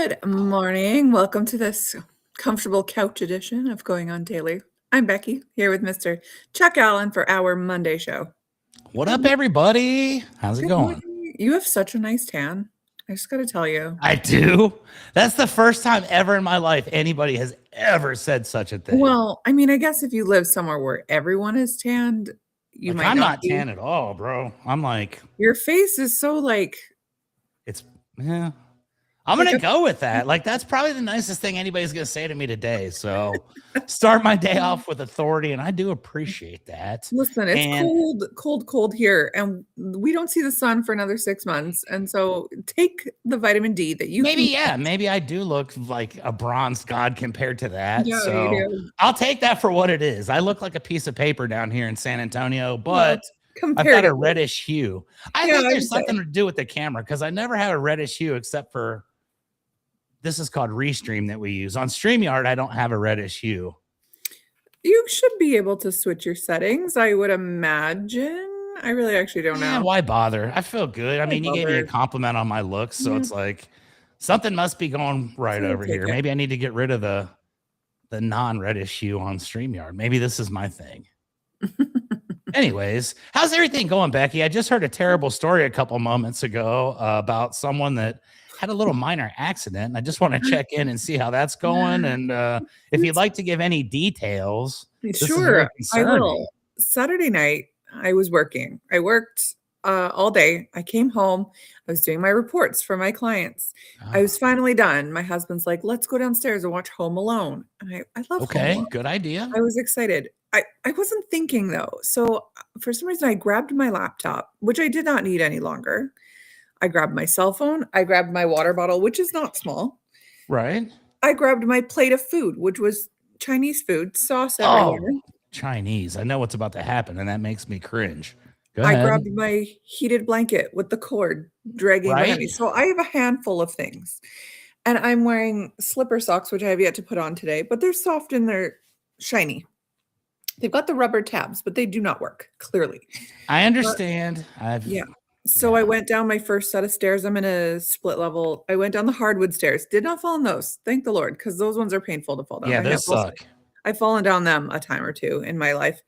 Good morning. Welcome to this comfortable couch edition of Going On Daily. I'm Becky, here with Mr. Chuck Allen for our Monday show. What up, everybody? How's it going? You have such a nice tan. I just got to tell you. I do. That's the first time ever in my life anybody has ever said such a thing. Well, I mean, I guess if you live somewhere where everyone is tanned, you might I'm not not tan at all, bro. I'm like, your face is so like, it's, yeah. I'm going to go with that. Like, that's probably the nicest thing anybody's going to say to me today. So start my day off with authority, and I do appreciate that. Listen, it's cold here, and we don't see the sun for another 6 months. And so take the vitamin D that you maybe I do look like a bronze god compared to that. Yeah, so I'll take that for what it is. I look like a piece of paper down here in San Antonio, but I've got a reddish hue. I think there's something to do with the camera, because I never have a reddish hue except for this is called Restream that we use. On StreamYard, I don't have a reddish hue. You should be able to switch your settings, I would imagine. I really actually don't know. Why bother? I feel good. I mean, you gave me a compliment on my looks, so it's like something must be going right over here. Maybe I need to get rid of the non-reddish hue on StreamYard. Maybe this is my thing. Anyways, how's everything going, Becky? I just heard a terrible story a couple moments ago about someone that had a little minor accident, and I just want to check in and see how that's going. And if you'd like to give any details, sure, I will. Saturday night, I was working. I worked all day. I came home. I was doing my reports for my clients. I was finally done. My husband's like, let's go downstairs and watch Home Alone. And I love Home Alone. Good idea. I was excited. I wasn't thinking, though. So for some reason, I grabbed my laptop, which I did not need any longer. I grabbed my cell phone. I grabbed my water bottle, which is not small. Right. I grabbed my plate of food, which was Chinese food, sauce everywhere. Chinese. I know what's about to happen, and that makes me cringe. I grabbed my heated blanket with the cord dragging behind me. So I have a handful of things. And I'm wearing slipper socks, which I have yet to put on today, but they're soft and they're shiny. They've got the rubber tabs, but they do not work, clearly. I understand. So I went down my first set of stairs. I'm in a split level. I went down the hardwood stairs. Did not fall on those. Thank the Lord, because those ones are painful to fall down. Yeah, those suck. I've fallen down them a time or two in my life.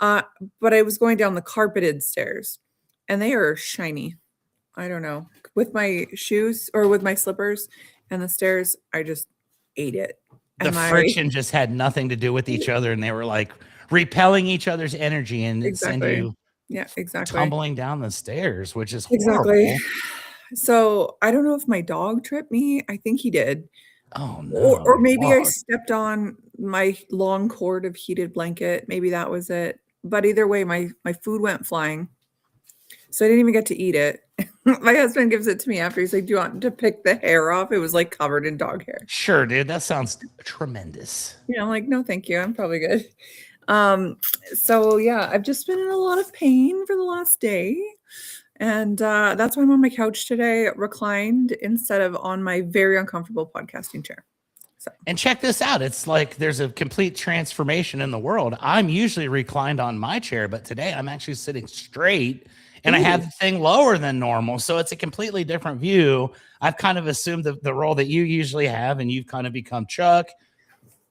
But I was going down the carpeted stairs, and they are shiny. I don't know. With my shoes or with my slippers and the stairs, I just ate it. The friction just had nothing to do with each other, and they were like repelling each other's energy, and it sent you tumbling down the stairs, which is horrible. So I don't know if my dog tripped me. I think he did. Oh no. Or maybe I stepped on my long cord of heated blanket. Maybe that was it. But either way, my food went flying. So I didn't even get to eat it. My husband gives it to me after. He's like, do you want to pick the hair off? It was like covered in dog hair. Sure, dude. That sounds tremendous. Yeah, I'm like, no, thank you. I'm probably good. So yeah, I've just been in a lot of pain for the last day. And that's why I'm on my couch today, reclined instead of on my very uncomfortable podcasting chair. So. And check this out. It's like there's a complete transformation in the world. I'm usually reclined on my chair, but today I'm actually sitting straight, and I have the thing lower than normal. So it's a completely different view. I've kind of assumed the role that you usually have, and you've kind of become Chuck.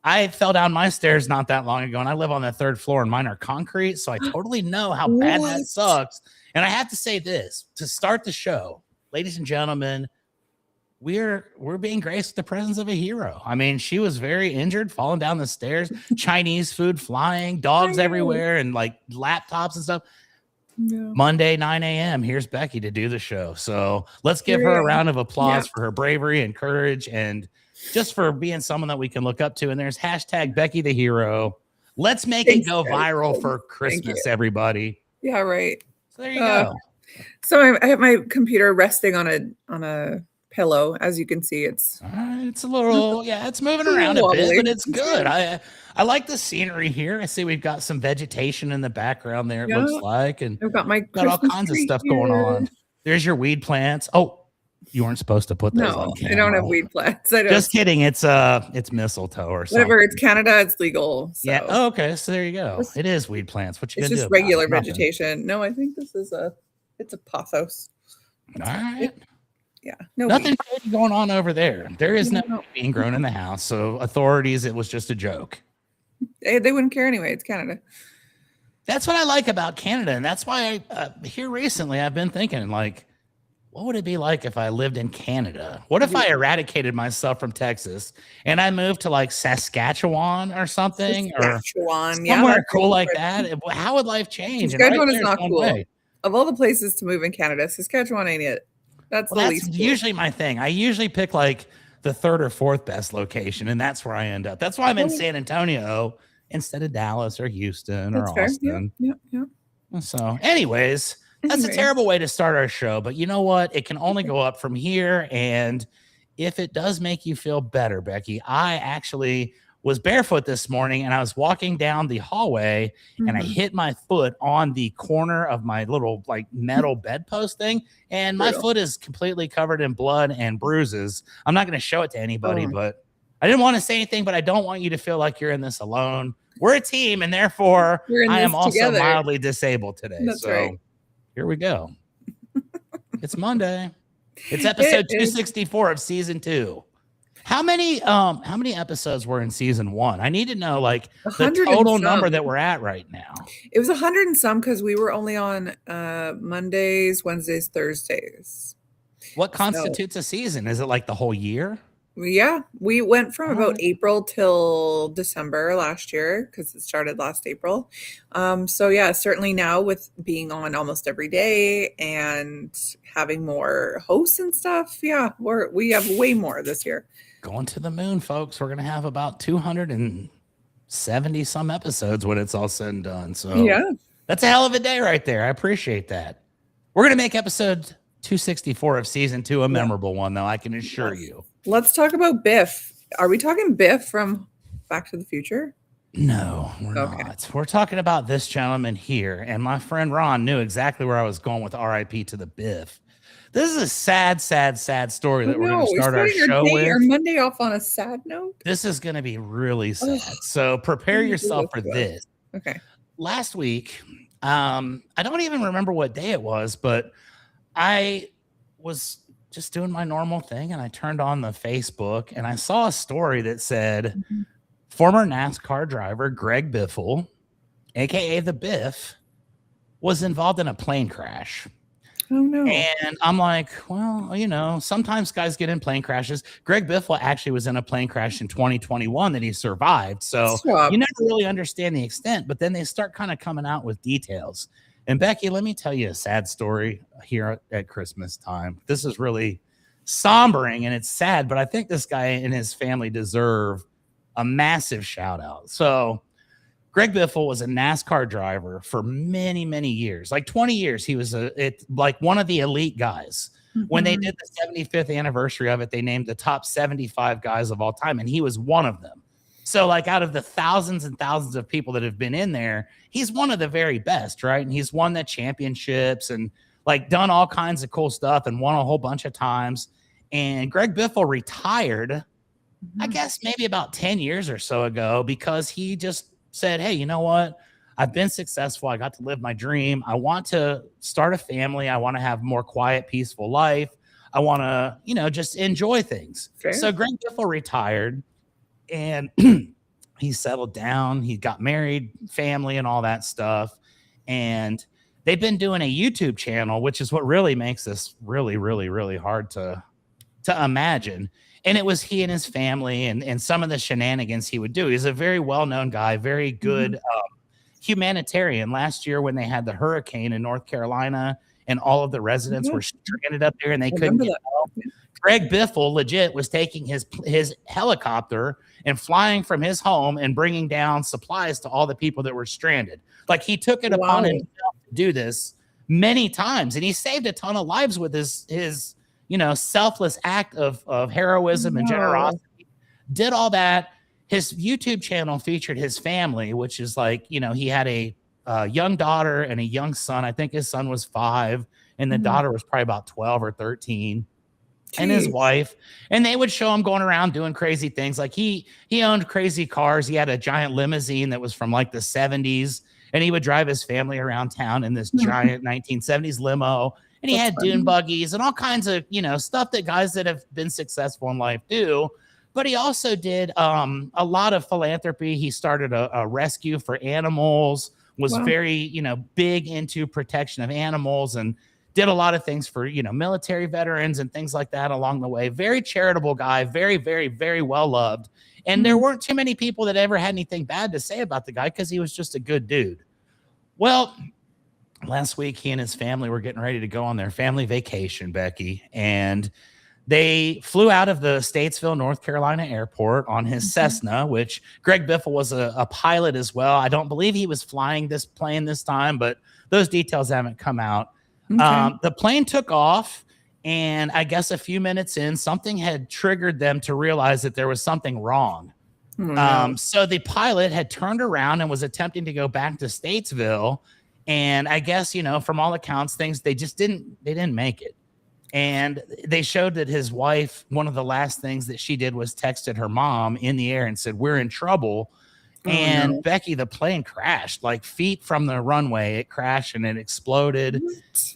I fell down my stairs not that long ago, and I live on the 3rd floor, and mine are concrete, so I totally know how bad that sucks. And I have to say this to start the show, ladies and gentlemen, we're being graced with the presence of a hero. I mean, she was very injured, falling down the stairs, Chinese food flying, dogs everywhere, and like laptops and stuff. Yeah. Monday, 9 a.m. Here's Becky to do the show. So let's give her a round of applause for her bravery and courage, and just for being someone that we can look up to. And there's hashtag Becky the hero. Let's make it go viral for Christmas, everybody. Yeah, right. So there you go. So I have my computer resting on a pillow. As you can see, it's a little, it's moving around a bit, but it's good. I like the scenery here. I see we've got some vegetation in the background there, it looks like. And I've got all kinds of stuff going on. There's your weed plants. Oh, you weren't supposed to put those on camera. I don't have weed plants. Just kidding. It's mistletoe or something. Whatever. It's Canada. It's legal. So. Yeah. Oh, okay. So there you go. It is weed plants. What you gonna do? It's just regular vegetation. No, I think this is it's a pothos. All right. Yeah. Nothing shady going on over there. There is no being grown in the house. So authorities, it was just a joke. They wouldn't care anyway. It's Canada. That's what I like about Canada. And that's why here recently I've been thinking, like, what would it be like if I lived in Canada? What if I eradicated myself from Texas and I moved to like Saskatchewan or something, or somewhere cool like that? How would life change? Saskatchewan is not cool. Of all the places to move in Canada, Saskatchewan ain't it. That's the least cool. Usually my thing. I usually pick like the third or fourth best location, and that's where I end up. That's why I'm in San Antonio instead of Dallas or Houston or Austin. Yeah. So, anyways. That's a terrible way to start our show, but you know what? It can only go up from here. And if it does make you feel better, Becky, I actually was barefoot this morning and I was walking down the hallway and I hit my foot on the corner of my little like metal bedpost thing. And my foot is completely covered in blood and bruises. I'm not going to show it to anybody, but I didn't want to say anything, but I don't want you to feel like you're in this alone. We're a team, and therefore I am also mildly disabled today. That's right. Here we go. It's Monday. It's episode 264 of season 2. How many episodes were in season 1? I need to know like the total number that we're at right now. It was 100 and some because we were only on Mondays, Wednesdays, Thursdays. What constitutes a season? Is it like the whole year? Yeah, we went from about April till December last year because it started last April. So yeah, certainly now with being on almost every day and having more hosts and stuff, yeah, we have way more this year. Going to the moon, folks. We're gonna have about 270 some episodes when it's all said and done. So yeah, that's a hell of a day right there. I appreciate that. We're gonna make episode 264 of season 2 a memorable one, though. I can assure you. Let's talk about Biff. Are we talking Biff from Back to the Future? No, we're not. We're talking about this gentleman here. And my friend Ron knew exactly where I was going with R.I.P. to the Biff. This is a sad, sad, sad story that we're going to start our show with. Our Monday off on a sad note. This is going to be really sad. So prepare yourself for this. Okay. Last week, I don't even remember what day it was, but I was just doing my normal thing, and I turned on the Facebook, and I saw a story that said former NASCAR driver Greg Biffle, aka the Biff, was involved in a plane crash. Oh no! And I'm like, well, you know, sometimes guys get in plane crashes. Greg Biffle actually was in a plane crash in 2021 that he survived, so you never really understand the extent. But then they start kind of coming out with details. And Becky, let me tell you a sad story here at Christmas time. This is really sombering and it's sad, but I think this guy and his family deserve a massive shout out. So Greg Biffle was a NASCAR driver for many, many years, like 20 years. He was like one of the elite guys. When they did the 75th anniversary of it, they named the top 75 guys of all time, and he was one of them. So like out of the thousands and thousands of people that have been in there, he's one of the very best, right? And he's won the championships and like done all kinds of cool stuff and won a whole bunch of times. And Greg Biffle retired, I guess maybe about 10 years or so ago, because he just said, hey, you know what? I've been successful. I got to live my dream. I want to start a family. I want to have more quiet, peaceful life. I want to, you know, just enjoy things. Fair. So Greg Biffle retired. And he settled down. He got married, family, and all that stuff. And they've been doing a YouTube channel, which is what really makes this really, really, really hard to imagine. And it was he and his family and some of the shenanigans he would do. He's a very well-known guy, very good humanitarian. Last year when they had the hurricane in North Carolina and all of the residents were stranded up there and they couldn't get help, Greg Biffle legit was taking his helicopter and flying from his home and bringing down supplies to all the people that were stranded. Like he took it upon himself to do this many times, and he saved a ton of lives with his you know, selfless act of heroism and generosity. Did all that. His YouTube channel featured his family, which is like, you know, he had a young daughter and a young son. I think his son was 5 and the daughter was probably about 12 or 13. And his wife, and they would show him going around doing crazy things. Like he owned crazy cars. He had a giant limousine that was from like the 70s, and he would drive his family around town in this giant 1970s limo. And he had dune buggies and all kinds of, stuff that guys that have been successful in life do. But he also did a lot of philanthropy. He started a rescue for animals, was very, big into protection of animals, and did a lot of things for, military veterans and things like that along the way. Very charitable guy, very, very, very well loved. And there weren't too many people that ever had anything bad to say about the guy because he was just a good dude. Well, last week, he and his family were getting ready to go on their family vacation, Becky, and they flew out of the Statesville, North Carolina airport on his Cessna, which Greg Biffle was a pilot as well. I don't believe he was flying this plane this time, but those details haven't come out. The plane took off, and I guess a few minutes in, something had triggered them to realize that there was something wrong. So the pilot had turned around and was attempting to go back to Statesville. And I guess, from all accounts, they didn't make it. And they showed that his wife, one of the last things that she did was texted her mom in the air and said, "We're in trouble." And Becky, the plane crashed like feet from the runway. It crashed and it exploded.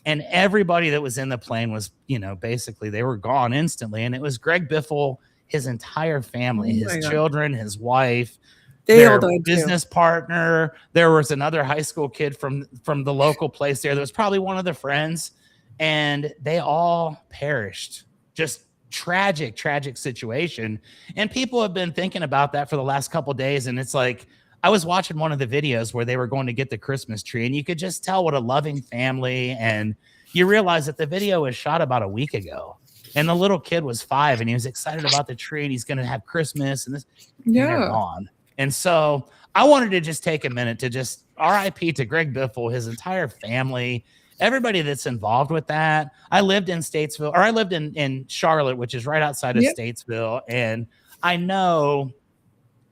And everybody that was in the plane was, basically they were gone instantly. And it was Greg Biffle, his entire family, his children, his wife, their business partner. There was another high school kid from the local place there. There was probably one of the friends, and they all perished. Just tragic situation. And people have been thinking about that for the last couple of days. And it's like, I was watching one of the videos where they were going to get the Christmas tree, and you could just tell what a loving family. And you realize that the video was shot about a week ago. And the little kid was 5, and he was excited about the tree, and he's going to have Christmas. And they're gone. And so I wanted to just take a minute to just R.I.P. to Greg Biffle, his entire family, everybody that's involved with that. I lived in Statesville, or I lived in Charlotte, which is right outside of Statesville. And I know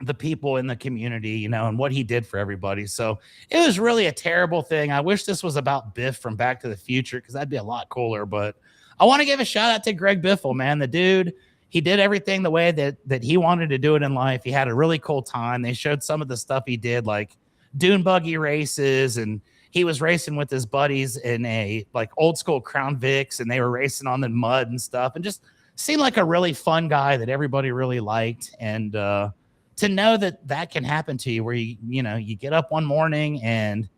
the people in the community, and what he did for everybody. So it was really a terrible thing. I wish this was about Biff from Back to the Future, because that'd be a lot cooler. But I want to give a shout out to Greg Biffle, man. The dude, he did everything the way that he wanted to do it in life. He had a really cool time. They showed some of the stuff he did, like dune buggy races, and he was racing with his buddies in a like old school Crown Vics, and they were racing on the mud and stuff, and just seemed like a really fun guy that everybody really liked. And to know that can happen to you, where you get up one morning and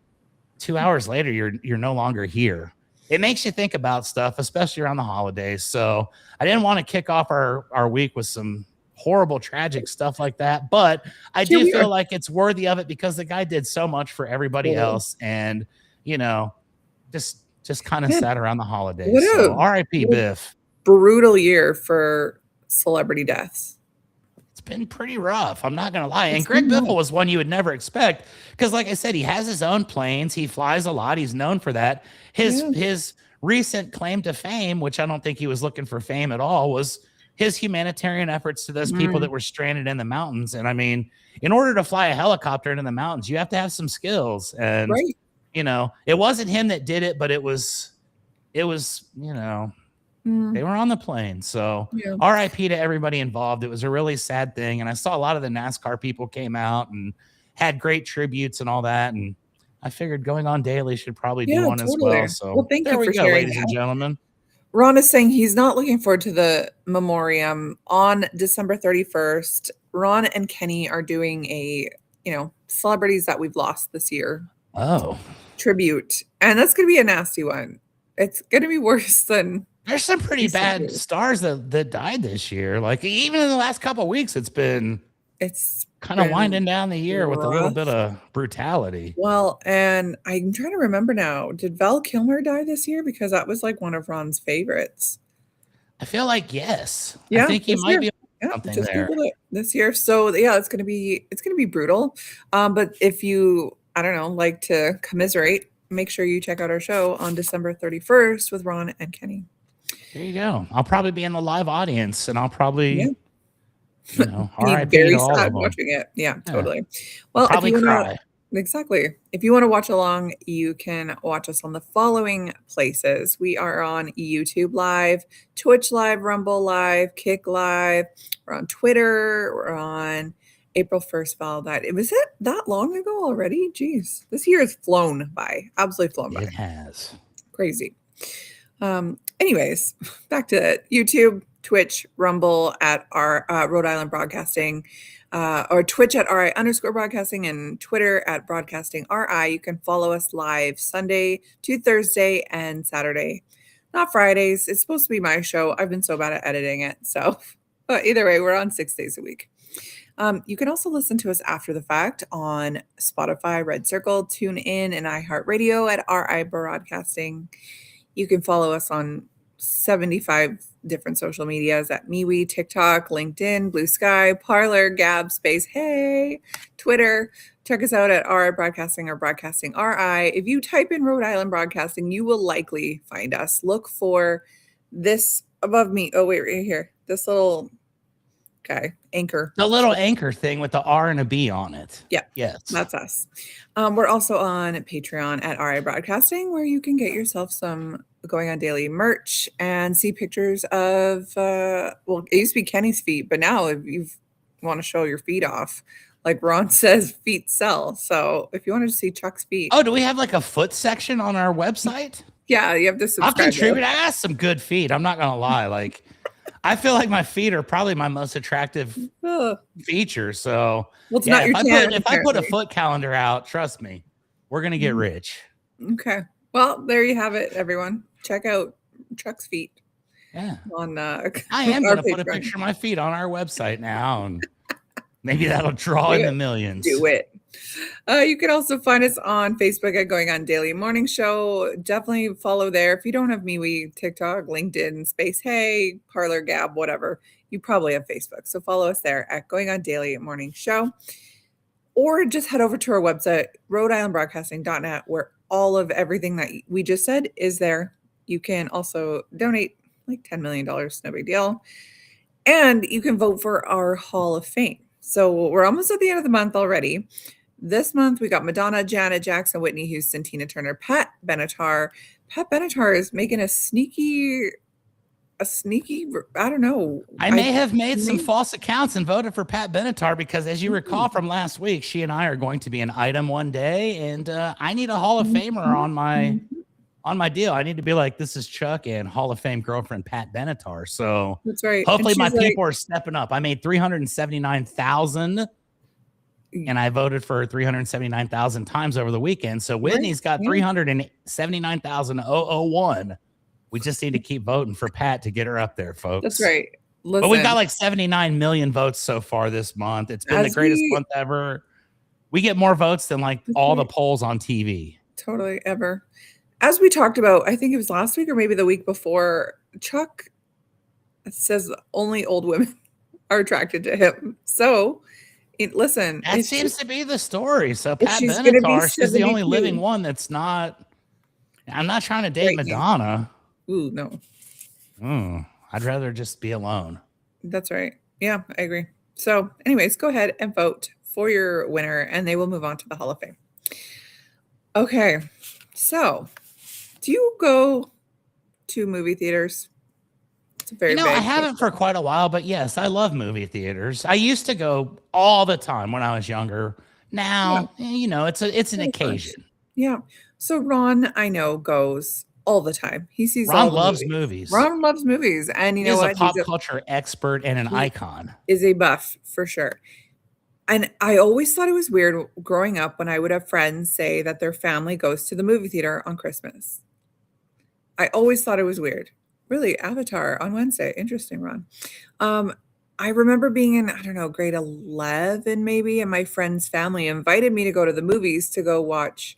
2 hours later you're no longer here. It makes you think about stuff, especially around the holidays. So I didn't want to kick off our week with some horrible, tragic stuff like that. But I do feel like it's worthy of it because the guy did so much for everybody else. And, just kind of sat around the holidays. So R.I.P. Biff. Brutal year for celebrity deaths. It's been pretty rough. I'm not going to lie. And Greg Biffle was one you would never expect because, like I said, he has his own planes. He flies a lot. He's known for that. His recent claim to fame, which I don't think he was looking for fame at all, was his humanitarian efforts to those people that were stranded in the mountains. And I mean, in order to fly a helicopter into the mountains, you have to have some skills. And, it wasn't him that did it, but it was, they were on the plane. So R.I.P. to everybody involved. It was a really sad thing. And I saw a lot of the NASCAR people came out and had great tributes and all that. And I figured Going On Daily should probably do one as well. So thank you for sharing, ladies and gentlemen. Ron is saying he's not looking forward to the memoriam on December 31st. Ron and Kenny are doing a, celebrities that we've lost this year. Oh. Tribute. And that's going to be a nasty one. It's going to be worse than... There's some pretty bad stars that died this year. Like, even in the last couple of weeks, it's kind of winding down the year with a little bit of brutality. Well, and I'm trying to remember now. Did Val Kilmer die this year? Because that was like one of Ron's favorites. I feel like yes. I think he might be something there this year. So it's gonna be brutal. But if you like to commiserate, make sure you check out our show on December 31st with Ron and Kenny. There you go. I'll probably be in the live audience, and I'll probably be very sad watching it. Yeah, totally. Well, probably cry. Exactly. If you want to watch along, you can watch us on the following places. We are on YouTube Live, Twitch Live, Rumble Live, Kick Live. We're on Twitter. We're on April 1st. Val died. Was it that long ago already? Jeez. This year has flown by. Absolutely flown by. It has. Crazy. Anyways, back to YouTube, Twitch, Rumble at our Rhode Island Broadcasting, or Twitch at RI_broadcasting, and Twitter at broadcasting RI. You can follow us live Sunday to Thursday and Saturday, not Fridays. It's supposed to be my show. I've been so bad at editing it. So, but either way, we're on 6 days a week. You can also listen to us after the fact on Spotify, Red Circle, TuneIn, and iHeartRadio at RIBroadcasting. You can follow us on 75 different social medias at MeWe, TikTok, LinkedIn, Blue Sky, Parler, Gab, Space, Hey, Twitter. Check us out at RI Broadcasting or Broadcasting RI. If you type in Rhode Island Broadcasting, you will likely find us. Look for this above me. Oh, wait, right here. This little guy, anchor. The little anchor thing with the R and a B on it. Yeah. Yes. That's us. We're also on Patreon at RI Broadcasting, where you can get yourself some Going On Daily merch and see pictures of, well, it used to be Kenny's feet, but now if you want to show your feet off, like Ron says, feet sell. So if you wanted to see Chuck's feet. Oh, do we have like a foot section on our website? Yeah, you have to subscribe. I'll contribute. I have some good feet. I'm not going to lie. Like, I feel like my feet are probably my most attractive feature. So, well, it's not your if I put a foot calendar out, trust me, we're going to get rich. Okay. Well, there you have it, everyone. Check out Chuck's feet. Yeah. On I am going to put a picture of my feet on our website now, and maybe that'll draw in the millions. Do it. You can also find us on Facebook at Going On Daily Morning Show. Definitely follow there. If you don't have MeWe, TikTok, LinkedIn, Space, Hey, Parler, Gab, whatever, you probably have Facebook. So follow us there at Going On Daily Morning Show. Or just head over to our website, RhodeIslandBroadcasting.net, where all of everything that we just said is there. You can also donate like $10 million, no big deal. And you can vote for our Hall of Fame. So we're almost at the end of the month already. This month, we got Madonna, Janet Jackson, Whitney Houston, Tina Turner, Pat Benatar. Pat Benatar is making a sneaky, I don't know. I may have made some false accounts and voted for Pat Benatar because, as you recall from last week, she and I are going to be an item one day, and I need a Hall of Famer on my deal. I need to be like, this is Chuck and Hall of Fame girlfriend Pat Benatar. So that's right. Hopefully my people are stepping up. I made 379,000. And I voted for 379,000 times over the weekend. So Whitney's got 379,001. We just need to keep voting for Pat to get her up there, folks. That's right. Listen, but we've got like 79 million votes so far this month. It's been the greatest month ever. We get more votes than like all the polls on TV. Totally, ever. As we talked about, I think it was last week or maybe the week before, Chuck says only old women are attracted to him. So listen, that seems to be the story. So Pat Benatar, she's the only living one that's not. I'm not trying to date Madonna. Ooh, no. I'd rather just be alone. That's right. Yeah, I agree. So, anyways, go ahead and vote for your winner, and they will move on to the Hall of Fame. Okay, so do you go to movie theaters? I haven't for quite a while, but yes, I love movie theaters. I used to go all the time when I was younger. Now, it's an occasion. Yeah. So Ron, I know, goes all the time. He sees Ron loves movies. Ron loves movies, and you know what? He's a pop culture expert and an icon. Is a buff for sure. And I always thought it was weird growing up when I would have friends say that their family goes to the movie theater on Christmas. I always thought it was weird. Really, Avatar on Wednesday. Interesting, Ron. I remember being in, I don't know, grade 11 maybe, and my friend's family invited me to go to the movies to go watch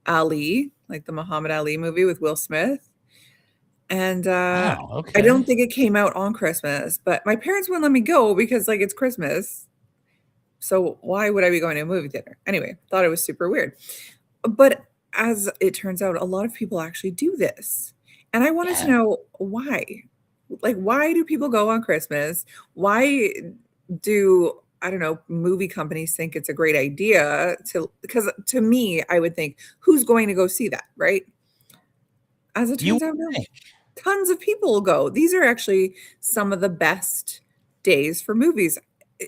Ali, like the Muhammad Ali movie with Will Smith. And I don't think it came out on Christmas, but my parents wouldn't let me go because like it's Christmas. So why would I be going to a movie theater? Anyway, thought it was super weird. But as it turns out, a lot of people actually do this. And I wanted to know why. Like, why do people go on Christmas? Why do, I don't know, movie companies think it's a great idea because to me, I would think, who's going to go see that, right? As it turns out, no. Tons of people go. These are actually some of the best days for movies.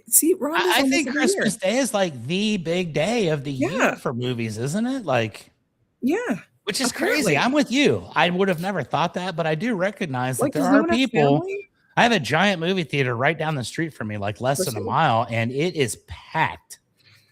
See, Ron, I think Christmas Day is like the big day of the year for movies, isn't it? Like, yeah. Which is apparently. crazy. I'm with you. I would have never thought that, but I do recognize that Like, there does no are one have people. family? I have a giant movie theater right down the street from me, like less than a mile, and it is packed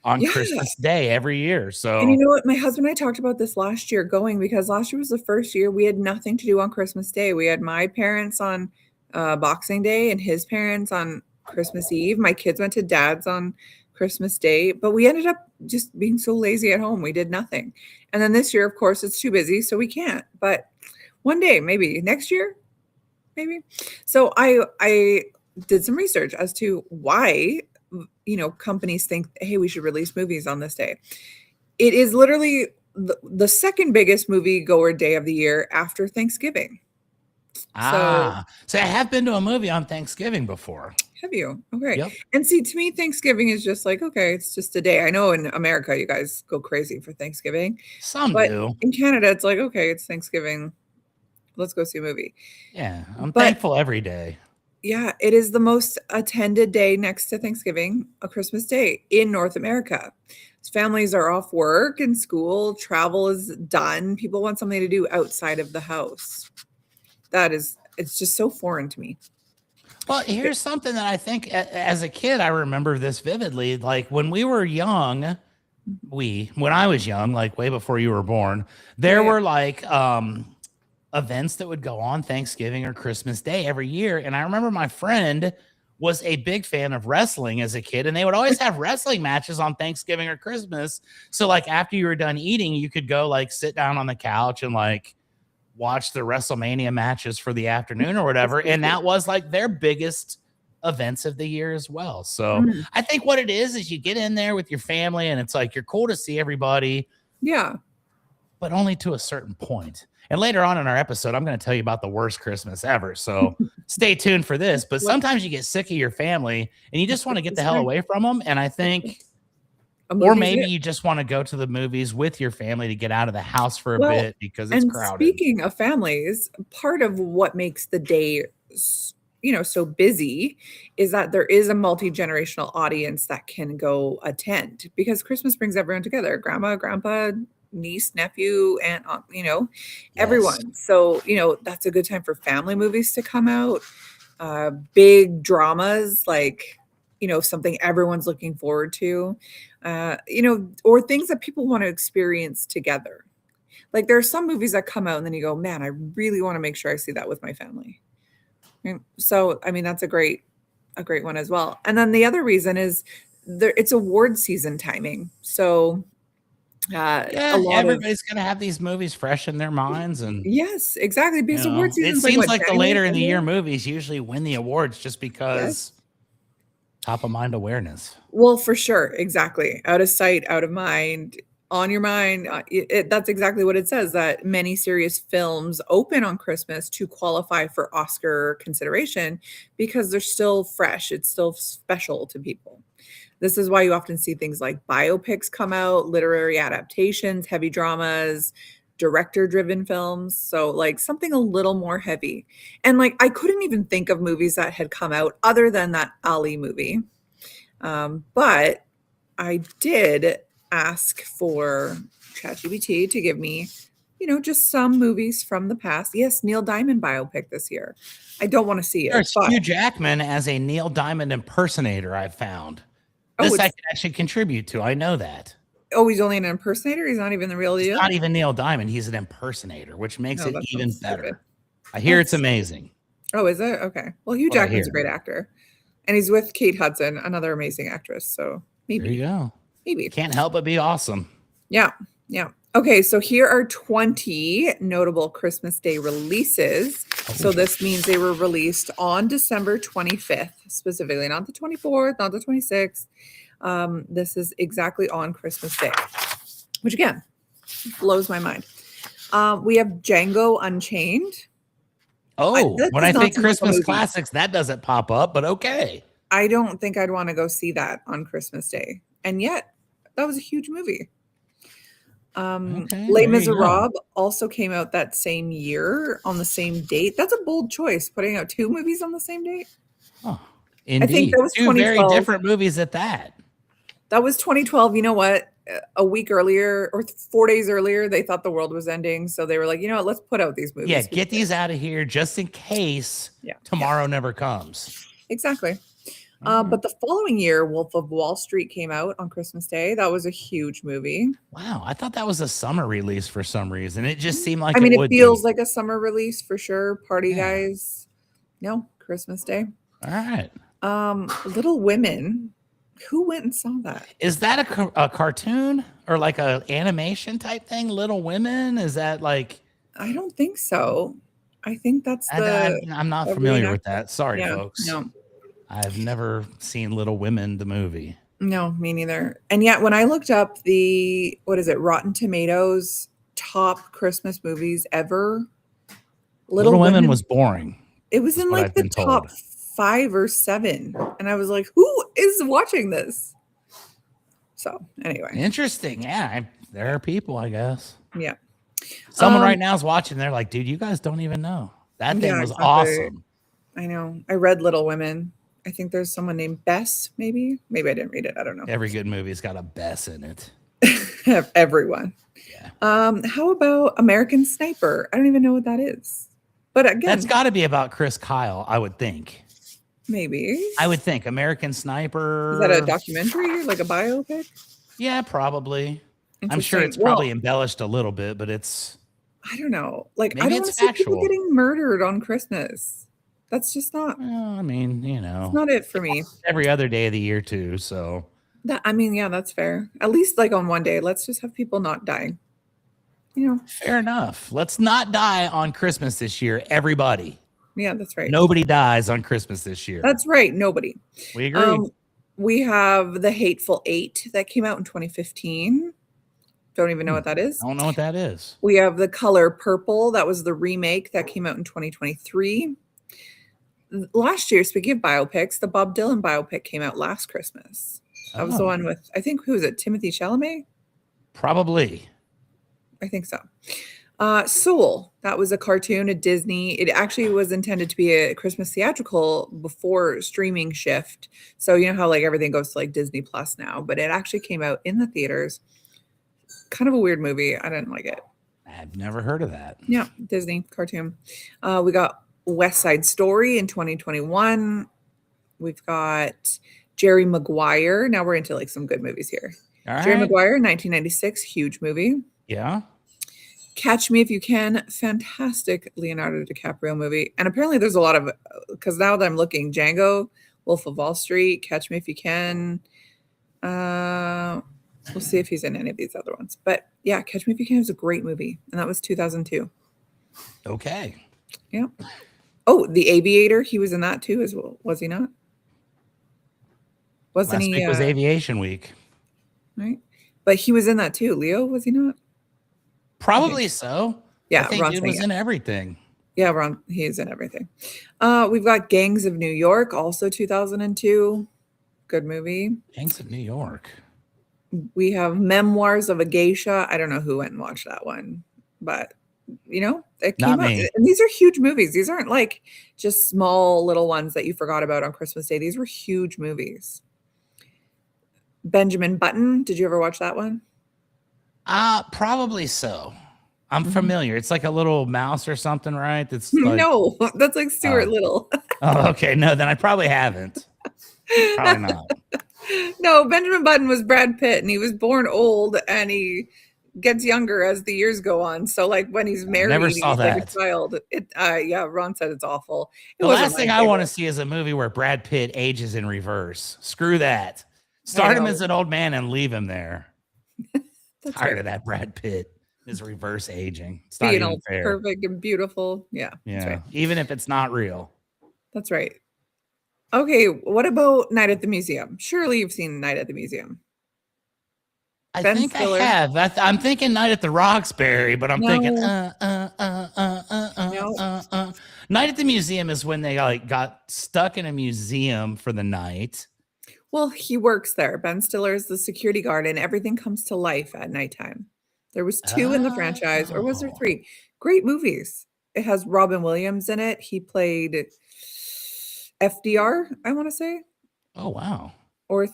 on Yeah. Christmas Day every year. And So you know what? My husband and I talked about this last year going because last year was the first year we had nothing to do on Christmas Day. We had my parents on Boxing Day and his parents on Christmas Eve. My kids went to dad's on Christmas Day, but we ended up just being so lazy at home. We did nothing. And then this year, of course, it's too busy, so we can't. But one day, maybe next year, maybe. So I did some research as to why companies think, hey, we should release movies on this day. It is literally the second biggest movie goer day of the year after Thanksgiving. so I have been to a movie on Thanksgiving before. Have you? Okay. Yep. And see, to me, Thanksgiving is just like, okay, it's just a day. I know in America, you guys go crazy for Thanksgiving. Some but do. In Canada, it's like, okay, it's Thanksgiving. Let's go see a movie. Yeah, I'm thankful every day. Yeah, it is the most attended day next to Thanksgiving, a Christmas Day in North America. Families are off work and school, travel is done. People want something to do outside of the house. It's just so foreign to me. Well, here's something that I think as a kid, I remember this vividly. Like when we were young, when I was young, like way before you were born, there were like events that would go on Thanksgiving or Christmas Day every year. And I remember my friend was a big fan of wrestling as a kid, and they would always have wrestling matches on Thanksgiving or Christmas. So like after you were done eating, you could go like sit down on the couch and like watch the WrestleMania matches for the afternoon or whatever. And that was like their biggest events of the year as well. So I think what it is you get in there with your family and it's like, you're cool to see everybody. Yeah. But only to a certain point. And later on in our episode, I'm going to tell you about the worst Christmas ever. So stay tuned for this. But sometimes you get sick of your family and you just want to get the hell away from them. And I think, or maybe you just want to go to the movies with your family to get out of the house for a bit because it's crowded. Speaking of families, part of what makes the day, so busy is that there is a multi-generational audience that can go attend because Christmas brings everyone together. Grandma, grandpa, niece, nephew, aunt, everyone. So, that's a good time for family movies to come out. Big dramas like, something everyone's looking forward to, or things that people want to experience together. Like there are some movies that come out and then you go, man, I really want to make sure I see that with my family. So, I mean, that's a great one as well. And then the other reason is it's award season timing. So, everybody's going to have these movies fresh in their minds. And yes, exactly. Because award season, it seems like the later in the year movies usually win the awards just because top of mind awareness. Well, for sure. Exactly. Out of sight, out of mind, on your mind. That's exactly what it says, that many serious films open on Christmas to qualify for Oscar consideration because they're still fresh. It's still special to people. This is why you often see things like biopics come out, literary adaptations, heavy dramas, director-driven films. So like something a little more heavy. And like I couldn't even think of movies that had come out other than that Ali movie. But I did ask for ChatGPT to give me, just some movies from the past. Yes, Neil Diamond biopic this year. I don't want to see it. There's Hugh Jackman as a Neil Diamond impersonator, I've found. This I can actually contribute to. I know that. Oh, he's only an impersonator? He's not even the real deal? He's not even Neil Diamond. He's an impersonator, which makes it even better. Stupid. I hear it's amazing. Oh, is it? Okay. Well, Hugh Jackman's a great actor. And he's with Kate Hudson, another amazing actress. So maybe. There you go. Maybe. Can't help but be awesome. Yeah. Yeah. Okay. So here are 20 notable Christmas Day releases. Oh. So this means they were released on December 25th, specifically, not the 24th, not the 26th. This is exactly on Christmas Day, which again, blows my mind. We have Django Unchained. Oh, when I think Christmas classics, that doesn't pop up, but okay. I don't think I'd want to go see that on Christmas Day. And yet, that was a huge movie. Les Miserables also came out that same year on the same date. That's a bold choice, putting out two movies on the same date. Oh, indeed. I think that was two very different movies at that. That was 2012. You know what? a week earlier or 4 days earlier, they thought the world was ending. So they were like, you know what, let's put out these movies. Yeah, get these out of here just in case tomorrow never comes. Exactly. But the following year, Wolf of Wall Street came out on Christmas Day. That was a huge movie. Wow, I thought that was a summer release for some reason. It just seemed like it feels like a summer release for sure. Party guys. No, Christmas Day. All right. Little Women. Who went and saw that? Is that a cartoon or like a animation type thing? Little Women? Is that like? I don't think so. I think that's I'm not familiar with that. Sorry, folks. No. I've never seen Little Women, the movie. No, me neither. And yet when I looked up the, Rotten Tomatoes top Christmas movies ever, Little Women was boring. It was in like the top 5 or 7. And I was like, who is watching this? So anyway. Interesting. Yeah. There are people, I guess. Yeah. Someone right now is watching. They're like, dude, you guys don't even know. That thing was awesome. I know. I read Little Women. I think there's someone named Bess, maybe. Maybe I didn't read it. I don't know. Every good movie's got a Bess in it. Everyone. Yeah. How about American Sniper? I don't even know what that is. But again, that's got to be about Chris Kyle, I would think. Maybe. I would think American Sniper. Is that a documentary, like a biopic? Yeah, probably. I'm sure it's probably embellished a little bit, but it's. I don't know. Like, maybe I don't want to see people getting murdered on Christmas. That's just not. Well, I mean, it's not it for me. Every other day of the year too. So. That's fair. At least like on one day, let's just have people not dying. Fair enough. Let's not die on Christmas this year, everybody. Yeah, that's right. Nobody dies on Christmas this year. That's right. Nobody. We agree. We have The Hateful Eight that came out in 2015. Don't even know what that is. I don't know what that is. We have The Color Purple. That was the remake that came out in 2023. Last year, speaking of biopics, the Bob Dylan biopic came out last Christmas. That was the one with, I think, who was it? Timothy Chalamet? Probably. I think so. Soul. That was a cartoon at Disney. It actually was intended to be a Christmas theatrical before streaming shift. So you know how like everything goes to like Disney Plus now, but it actually came out in the theaters. Kind of a weird movie. I didn't like it. I've never heard of that. Yeah, Disney cartoon. We got West Side Story in 2021. We've got Jerry Maguire. Now we're into like some good movies here. Jerry Maguire, 1996, huge movie. Yeah. Catch Me If You Can, fantastic Leonardo DiCaprio movie. And apparently there's a lot of, because now that I'm looking, Django, Wolf of Wall Street, Catch Me If You Can. We'll see if he's in any of these other ones. But yeah, Catch Me If You Can is a great movie. And that was 2002. Okay. Yeah. Oh, The Aviator, he was in that too as well. Was he not? Wasn't he? Last week was Aviation Week. Right. But he was in that too. Leo, was he not? Probably so. Yeah. I think he was in everything. Yeah, Ron, he is in everything. We've got Gangs of New York, also 2002. Good movie. Gangs of New York. We have Memoirs of a Geisha. I don't know who went and watched that one, but it came out. And these are huge movies. These aren't like just small little ones that you forgot about on Christmas Day. These were huge movies. Benjamin Button. Did you ever watch that one? Probably so. I'm familiar. It's like a little mouse or something, right? That's like, no, that's like Stuart Little. Oh, okay. No, then I probably haven't. Probably not. No, Benjamin Button was Brad Pitt, and he was born old, and he gets younger as the years go on. So, like when he's married, never saw that. Like a child. Yeah, Ron said it's awful. The last thing I want to see is a movie where Brad Pitt ages in reverse. Screw that. Start him as an old man and leave him there. Tired of that Brad Pitt is reverse aging. It's not even fair. Perfect and beautiful. Yeah. Yeah. Right. Even if it's not real. That's right. Okay. What about Night at the Museum? Surely you've seen Night at the Museum. I think I have. I'm thinking Night at the Roxbury, but I'm thinking Night at the Museum is when they like got stuck in a museum for the night. Well, he works there. Ben Stiller is the security guard, and everything comes to life at nighttime. There was 2 in the franchise, or was there 3? Great movies. It has Robin Williams in it. He played FDR, I want to say. Oh, wow. Or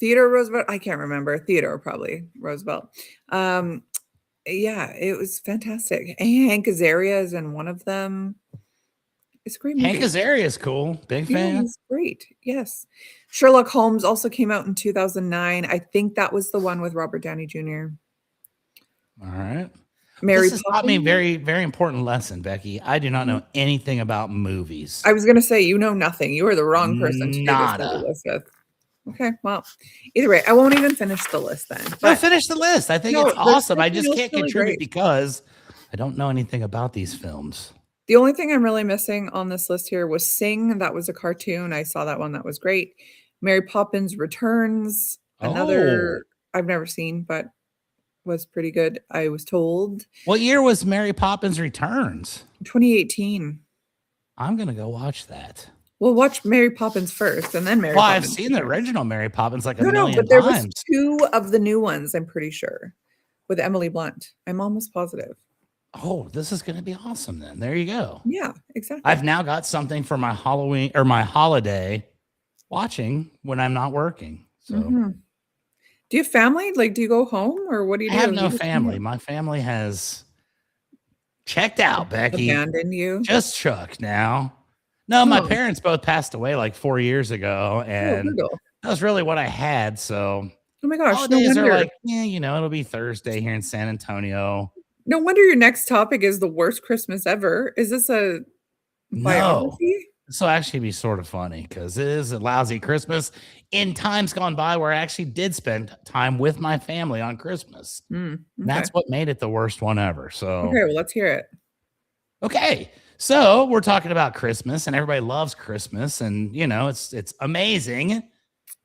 Theodore Roosevelt. I can't remember. Theodore probably Roosevelt. Yeah, it was fantastic. Hank Azaria is in one of them. It's a great movie. Hank Azaria is cool. Big fan. He's great. Yes. Sherlock Holmes also came out in 2009. I think that was the one with Robert Downey Jr. All right. Mary This has taught me a very, very important lesson, Becky. I do not know anything about movies. I was going to say, you know nothing. You are the wrong person to do Nada. this list with. Okay, well, either way, I won't even finish the list then. But finish the list. I think it's awesome. I just can't contribute because I don't know anything about these films. The only thing I'm really missing on this list here was Sing. That was a cartoon. I saw that one. That was great. Mary Poppins Returns. Another I've never seen, but was pretty good, I was told. What year was Mary Poppins Returns? 2018. I'm going to go watch that. Well, watch Mary Poppins first, and then Mary Poppins. I've seen the original Mary Poppins like a million times. But there was 2 of the new ones, I'm pretty sure, with Emily Blunt. I'm almost positive. Oh, this is going to be awesome then. There you go. Yeah, exactly. I've now got something for my Halloween or my holiday watching when I'm not working. So, do you have family? Like, do you go home or what do you do? I have no family. My family has checked out, Becky. Abandoned you? Just Chuck now. No, my parents both passed away like 4 years ago, and that was really what I had. So, oh my gosh, holidays are like, yeah, you know, it'll be Thursday here in San Antonio. No wonder your next topic is the worst Christmas ever. Is this a biography? No. This will actually be sort of funny because it is a lousy Christmas in times gone by where I actually did spend time with my family on Christmas. That's what made it the worst one ever. So, okay, well, let's hear it. Okay. So we're talking about Christmas and everybody loves Christmas and, you know, it's amazing.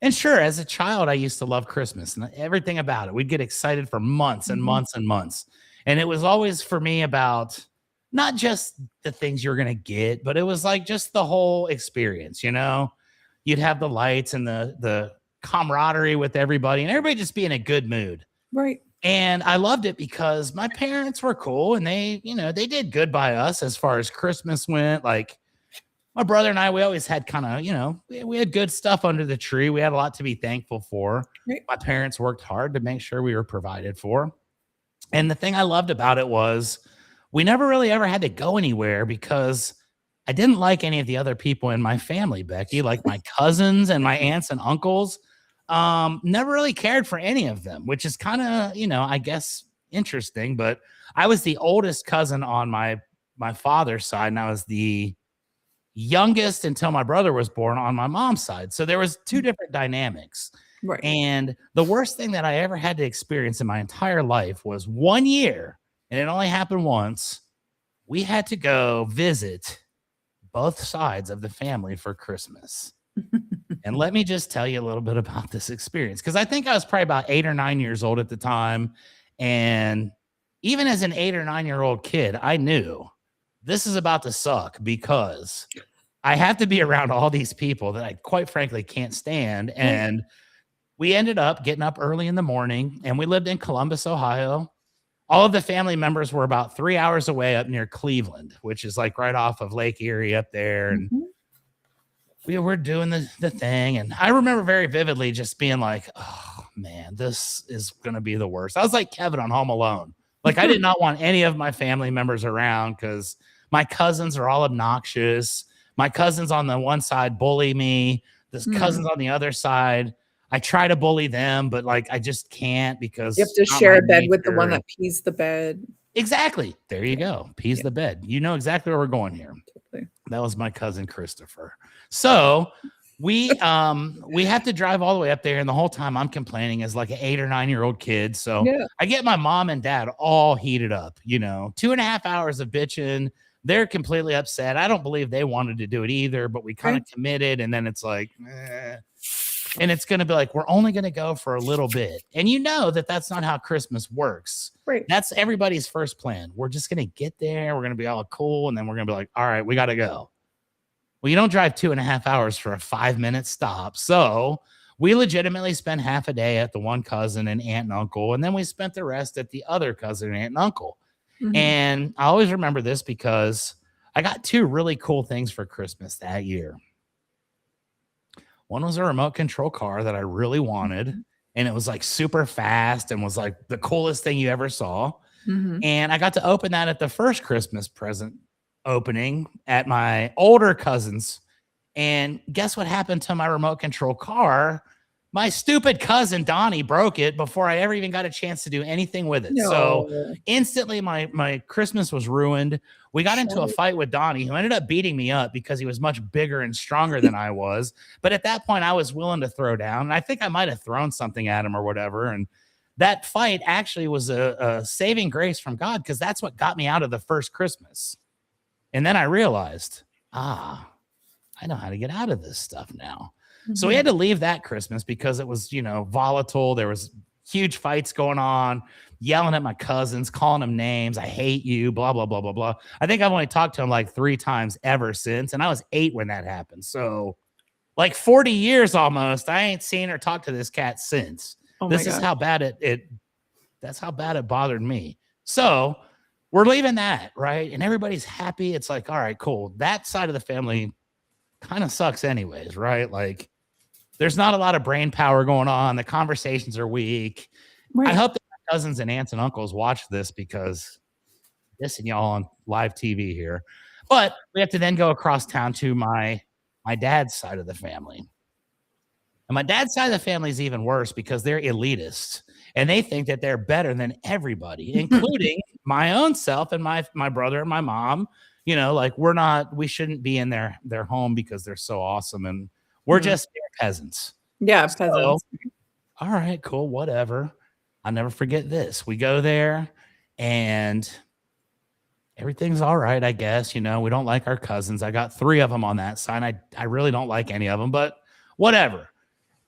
And sure, as a child, I used to love Christmas and everything about it. We'd get excited for months and months and months. And it was always for me about not just the things you're going to get, but it was like just the whole experience, you know? You'd have the lights and the camaraderie with everybody and everybody just be in a good mood. Right. And I loved it because my parents were cool and they, you know, they did good by us as far as Christmas went. Like my brother and I, we always had kind of, you know, we had good stuff under the tree. We had a lot to be thankful for. Right. My parents worked hard to make sure we were provided for. And the thing I loved about it was we never really ever had to go anywhere because I didn't like any of the other people in my family, Becky, like my cousins and my aunts and uncles. Never really cared for any of them, which is kind of, you know, I guess interesting, but I was the oldest cousin on my father's side, and I was the youngest until my brother was born on my mom's side. So there was 2 different dynamics. Right. And the worst thing that I ever had to experience in my entire life was 1 year, and it only happened once. We had to go visit both sides of the family for Christmas. And let me just tell you a little bit about this experience, because I think I was probably about 8 or 9 years old at the time. And even as an 8 or 9-year-old kid, I knew this is about to suck because I have to be around all these people that I quite frankly can't stand. And we ended up getting up early in the morning, and we lived in Columbus, Ohio. All of the family members were about 3 hours away up near Cleveland, which is like right off of Lake Erie up there. And we were doing the thing. And I remember very vividly just being like, oh man, this is going to be the worst. I was like Kevin on Home Alone. Like I did not want any of my family members around because my cousins are all obnoxious. My cousins on the one side bully me. This cousins on the other side, I try to bully them, but like I just can't because you have to share a bed with the one that pees the bed. Exactly. There you go. Pees the bed. You know exactly where we're going here. Totally. That was my cousin Christopher. So we have to drive all the way up there, and the whole time I'm complaining as like an 8 or 9-year-old kid. So I get my mom and dad all heated up, you know, 2.5 hours of bitching. They're completely upset. I don't believe they wanted to do it either, but we kind of committed, and then it's like, and it's going to be like, we're only going to go for a little bit. And you know that that's not how Christmas works. Right. That's everybody's first plan. We're just going to get there. We're going to be all cool. And then we're going to be like, all right, we got to go. Well, you don't drive 2.5 hours for a 5-minute stop. So we legitimately spent half a day at the one cousin and aunt and uncle. And then we spent the rest at the other cousin and aunt and uncle. And I always remember this because I got 2 really cool things for Christmas that year. One was a remote control car that I really wanted, and it was like super fast and was like the coolest thing you ever saw. And I got to open that at the first Christmas present opening at my older cousin's. And guess what happened to my remote control car? My stupid cousin Donnie broke it before I ever even got a chance to do anything with it. No. So instantly my Christmas was ruined. We got into a fight with Donnie, who ended up beating me up because he was much bigger and stronger than I was. But at that point, I was willing to throw down. And I think I might have thrown something at him or whatever. And that fight actually was a saving grace from God, because that's what got me out of the first Christmas. And then I realized, I know how to get out of this stuff now. So we had to leave that Christmas because it was, volatile. There was huge fights going on, yelling at my cousins, calling them names. I hate you, blah, blah, blah, blah, blah. I think I've only talked to him like 3 times ever since. And I was 8 when that happened. So like 40 years almost, I ain't seen or talked to this cat since. This is how bad that's how bad it bothered me. So we're leaving that, right? And everybody's happy. It's like, all right, cool. That side of the family kind of sucks anyways, right? Like, there's not a lot of brain power going on. The conversations are weak. Right. I hope that my cousins and aunts and uncles watch this, because dissing y'all on live TV here. But we have to then go across town to my dad's side of the family. And my dad's side of the family is even worse, because they're elitists and they think that they're better than everybody, including my own self and my brother and my mom. Like, we shouldn't be in their home because they're so awesome. And we're just peasants. Yeah, peasants. So, all right, cool, whatever. I'll never forget this. We go there and everything's all right, I guess. We don't like our cousins. I got 3 of them on that side. I really don't like any of them, but whatever.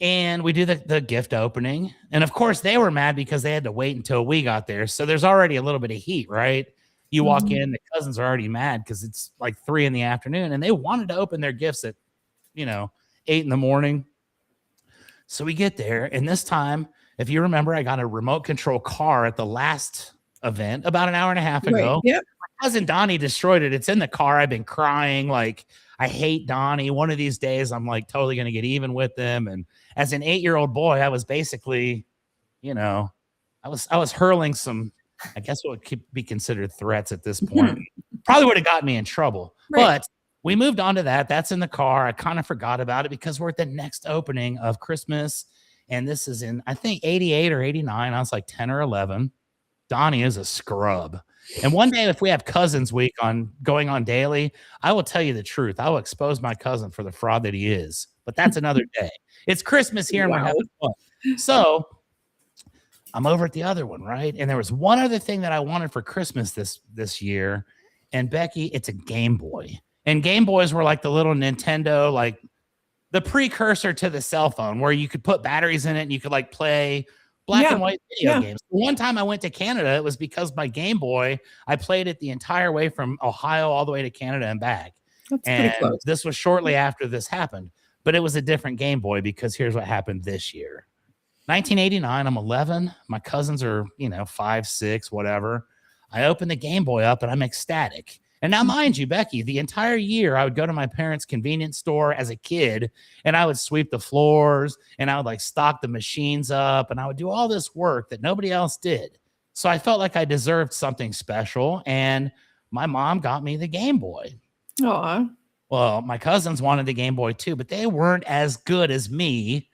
And we do the gift opening. And of course, they were mad because they had to wait until we got there. So there's already a little bit of heat, right? You walk in, the cousins are already mad because it's like 3 p.m. and they wanted to open their gifts at, 8 a.m. So we get there. And this time, if you remember, I got a remote control car at the last event about an hour and a half ago. Right. Yep. My cousin Donnie destroyed it. It's in the car. I've been crying. Like, I hate Donnie. One of these days, I'm like totally going to get even with him. And as an 8-year-old boy, I was basically, I was hurling some, I guess what would be considered threats at this point. Probably would have gotten me in trouble. Right. But we moved on to that. That's in the car. I kind of forgot about it because we're at the next opening of Christmas. And this is in, I think, 88 or 89. I was like 10 or 11. Donnie is a scrub. And one day, if we have Cousins Week going on daily, I will tell you the truth. I will expose my cousin for the fraud that he is. But that's another day. It's Christmas here and we're having fun. So I'm over at the other one, right? And there was one other thing that I wanted for Christmas this year. And Becky, it's a Game Boy. And Game Boys were like the little Nintendo, like the precursor to the cell phone, where you could put batteries in it and you could like play black and white video games. One time I went to Canada, it was because my Game Boy, I played it the entire way from Ohio all the way to Canada and back. That's pretty close. This was shortly after this happened, but it was a different Game Boy, because here's what happened this year. 1989, I'm 11. My cousins are, 5, 6, whatever. I open the Game Boy up and I'm ecstatic. And now, mind you, Becky, the entire year I would go to my parents' convenience store as a kid and I would sweep the floors and I would like stock the machines up and I would do all this work that nobody else did. So I felt like I deserved something special. And my mom got me the Game Boy. Aw. Well, my cousins wanted the Game Boy too, but they weren't as good as me.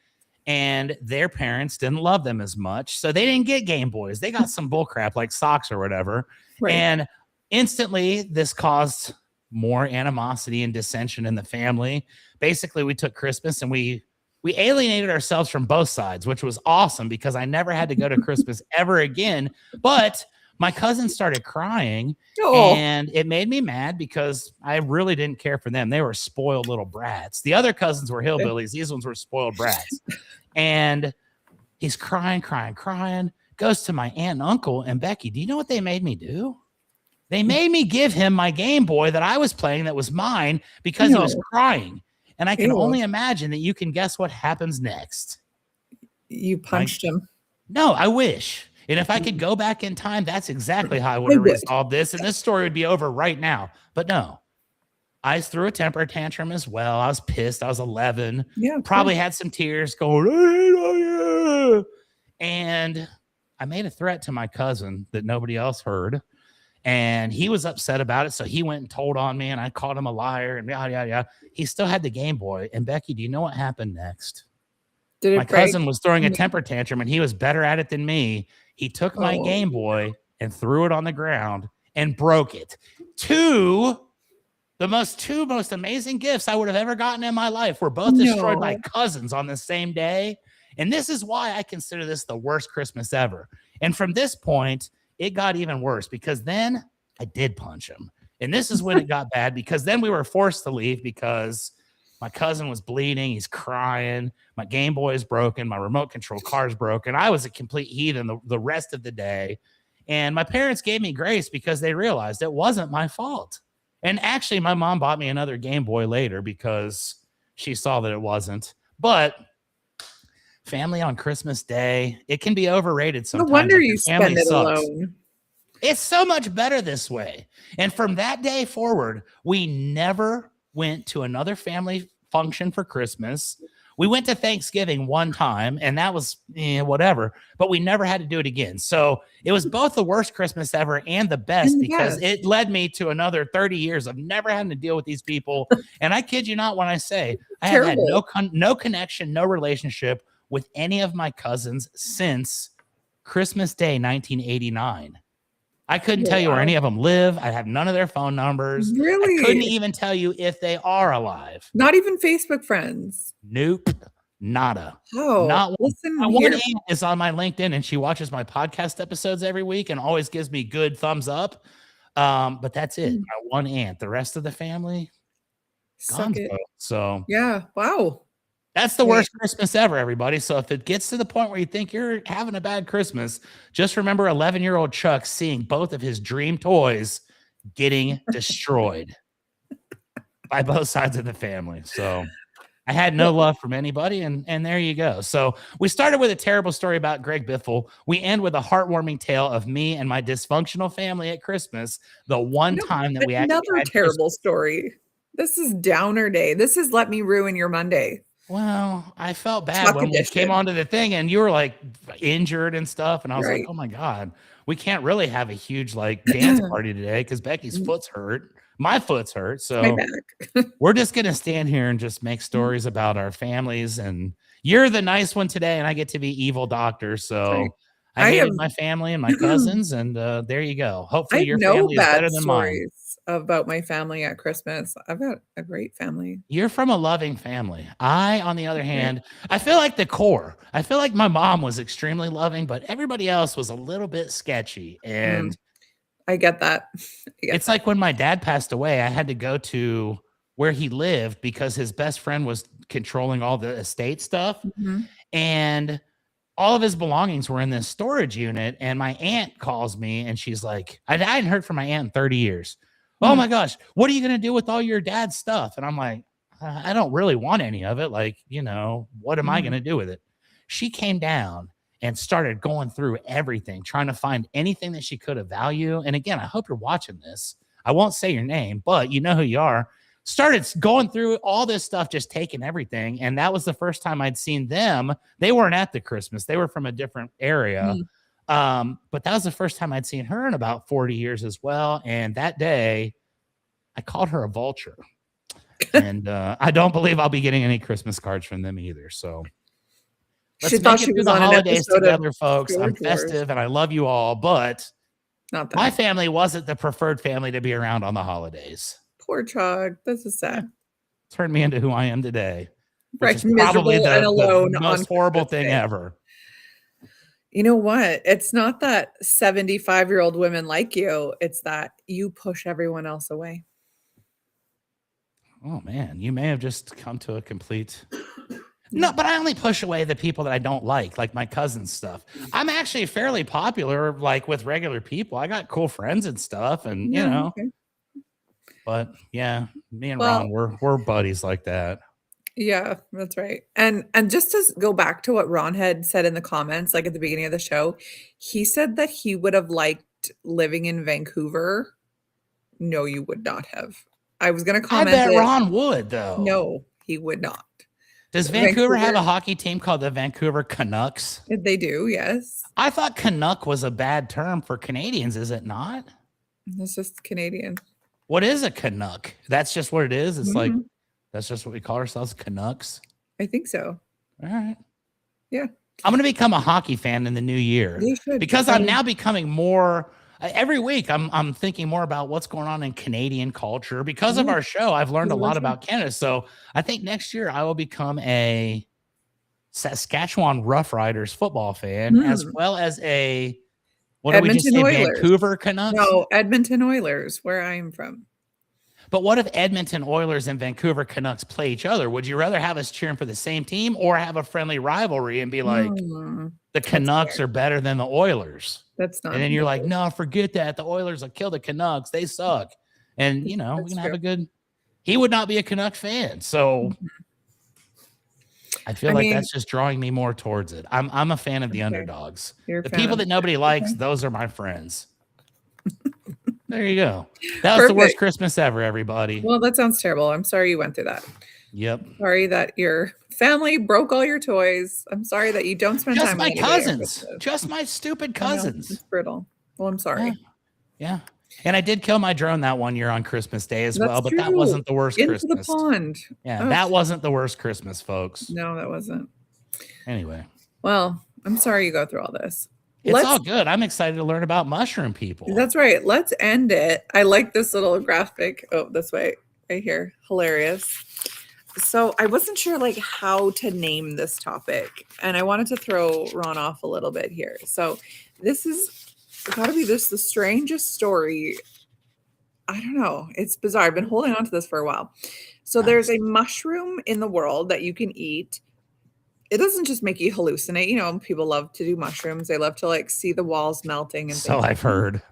And their parents didn't love them as much. So they didn't get Game Boys. They got some bull crap like socks or whatever. Right. And instantly, this caused more animosity and dissension in the family. Basically, we took Christmas and we alienated ourselves from both sides, which was awesome because I never had to go to Christmas ever again. But my cousins started crying, and it made me mad because I really didn't care for them. They were spoiled little brats. The other cousins were hillbillies. These ones were spoiled brats. And he's crying, goes to my aunt and uncle. And Becky, do you know what they made me do? They made me give him my Game Boy that I was playing that was mine because he was crying. And I can only imagine that you can guess what happens next. You punched him. No, I wish. And if I could go back in time, that's exactly how I would have resolved this. And this story would be over right now. But no, I threw a temper tantrum as well. I was pissed. I was 11. Yeah. Probably had some tears going, oh, yeah. And I made a threat to my cousin that nobody else heard. And he was upset about it. So he went and told on me, and I called him a liar and yada, yada, yada. He still had the Game Boy. And Becky, do you know what happened next? Did it my break? cousin was throwing a temper tantrum, and he was better at it than me. He took my Game Boy and threw it on the ground and broke it. Two most amazing gifts I would have ever gotten in my life were both destroyed by cousins on the same day. And this is why I consider this the worst Christmas ever. And from this point, it got even worse because then I did punch him. And this is when it got bad because then we were forced to leave because my cousin was bleeding. He's crying. My Game Boy is broken. My remote control car is broken. I was a complete heathen the rest of the day. And my parents gave me grace because they realized it wasn't my fault. And actually, my mom bought me another Game Boy later because she saw that it wasn't. But family on Christmas Day, it can be overrated sometimes. No wonder you spend it alone. It's so much better this way. And from that day forward, we never went to another family function for Christmas. We went to Thanksgiving one time, and that was whatever, but we never had to do it again. So it was both the worst Christmas ever and the best because it led me to another 30 years of never having to deal with these people. And I kid you not when I say I have had no connection, no relationship with any of my cousins since Christmas Day, 1989. I couldn't tell you where any of them live. I have none of their phone numbers. Really? I couldn't even tell you if they are alive. Not even Facebook friends. Nope. Nada. Oh, not one. Listen, one aunt is on my LinkedIn and she watches my podcast episodes every week and always gives me good thumbs up. But that's it. My one aunt. The rest of the family, suck it. So yeah. Wow. That's the worst Christmas ever, everybody. So if it gets to the point where you think you're having a bad Christmas, just remember 11-year-old Chuck seeing both of his dream toys getting destroyed by both sides of the family. So I had no love from anybody, and there you go. So we started with a terrible story about Greg Biffle. We end with a heartwarming tale of me and my dysfunctional family at Christmas, the one time that we actually had terrible story. This is downer day. This is let me ruin your Monday. Well, I felt bad when we came onto the thing and you were like injured and stuff. And I was like, oh my God, we can't really have a huge like dance party today because Becky's foot's hurt. My foot's hurt. So we're just going to stand here and just make stories about our families. And you're the nice one today. And I get to be evil doctor. So I hated my family and my cousins. And there you go. Hopefully your family is better than mine. About my family at Christmas. I've got a great family. You're from a loving family. I, on the other hand, I feel like the core. I feel like my mom was extremely loving, but everybody else was a little bit sketchy. And I get that. It's like when my dad passed away, I had to go to where he lived because his best friend was controlling all the estate stuff. And all of his belongings were in this storage unit. And my aunt calls me and she's like, I hadn't heard from my aunt in 30 years. Oh my gosh, what are you going to do with all your dad's stuff? And I'm like, I don't really want any of it. Like, what am I going to do with it? She came down and started going through everything, trying to find anything that she could of value. And again, I hope you're watching this. I won't say your name, but you know who you are. Started going through all this stuff, just taking everything. And that was the first time I'd seen them. They weren't at the Christmas. They were from a different area. But that was the first time I'd seen her in about 40 years as well. And that day I called her a vulture and I don't believe I'll be getting any Christmas cards from them either. So let's make it through the holidays together, folks. I'm festive and I love you all, but my family wasn't the preferred family to be around on the holidays. Poor Chuck. This is sad. Turned me into who I am today. Right. Which is probably the most horrible thing ever. You know what? It's not that 75-year-old women like you. It's that you push everyone else away. Oh, man. You may have just come to a complete... No, but I only push away the people that I don't like my cousin's stuff. I'm actually fairly popular, like with regular people. I got cool friends and stuff, and you know. Okay. But yeah, me and Ron, we're buddies like that. Yeah, that's right. And just to go back to what Ron had said in the comments, like at the beginning of the show, he said that he would have liked living in Vancouver. No, you would not have. I was going to comment. I bet Ron would, though. No, he would not. Does Vancouver have a hockey team called the Vancouver Canucks? They do, yes. I thought Canuck was a bad term for Canadians. Is it not? It's just Canadian. What is a Canuck? That's just what it is. It's like, that's just what we call ourselves, Canucks. I think so. All right. Yeah. I'm going to become a hockey fan in the new year because I'm now becoming more. Every week, I'm thinking more about what's going on in Canadian culture. Because of our show, I've learned a lot about Canada. So I think next year I will become a Saskatchewan Roughriders football fan, as well as a, what do we just say, Vancouver Canucks? No, Edmonton Oilers, where I am from. But what if Edmonton Oilers and Vancouver Canucks play each other? Would you rather have us cheering for the same team or have a friendly rivalry and be like, the Canucks are better than the Oilers? That's not. And then you're like, no, forget that. The Oilers will kill the Canucks. They suck. And, you know, we're going to have a good. He would not be a Canuck fan. So I feel like that's just drawing me more towards it. I'm a fan of the underdogs. The people that nobody likes, those are my friends. There you go. That was the worst Christmas ever, everybody. Well, that sounds terrible. I'm sorry you went through that. Yep. Sorry that your family broke all your toys. I'm sorry that you don't spend time with my cousins. Just my stupid cousins. It's brittle. Well, I'm sorry. Yeah. And I did kill my drone that one year on Christmas Day as well, but that wasn't the worst Christmas. Into the pond. Yeah, that wasn't the worst Christmas, folks. No, that wasn't. Anyway. Well, I'm sorry you go through all this. It's all good. I'm excited to learn about mushroom people. That's right. Let's end it. I like this little graphic. Oh, this way, right here. Hilarious. So I wasn't sure like how to name this topic, and I wanted to throw Ron off a little bit here. So this is got to be the strangest story. I don't know. It's bizarre. I've been holding on to this for a while. So there's a mushroom in the world that you can eat. It doesn't just make you hallucinate. You know, people love to do mushrooms. They love to like see the walls melting. And so I've heard.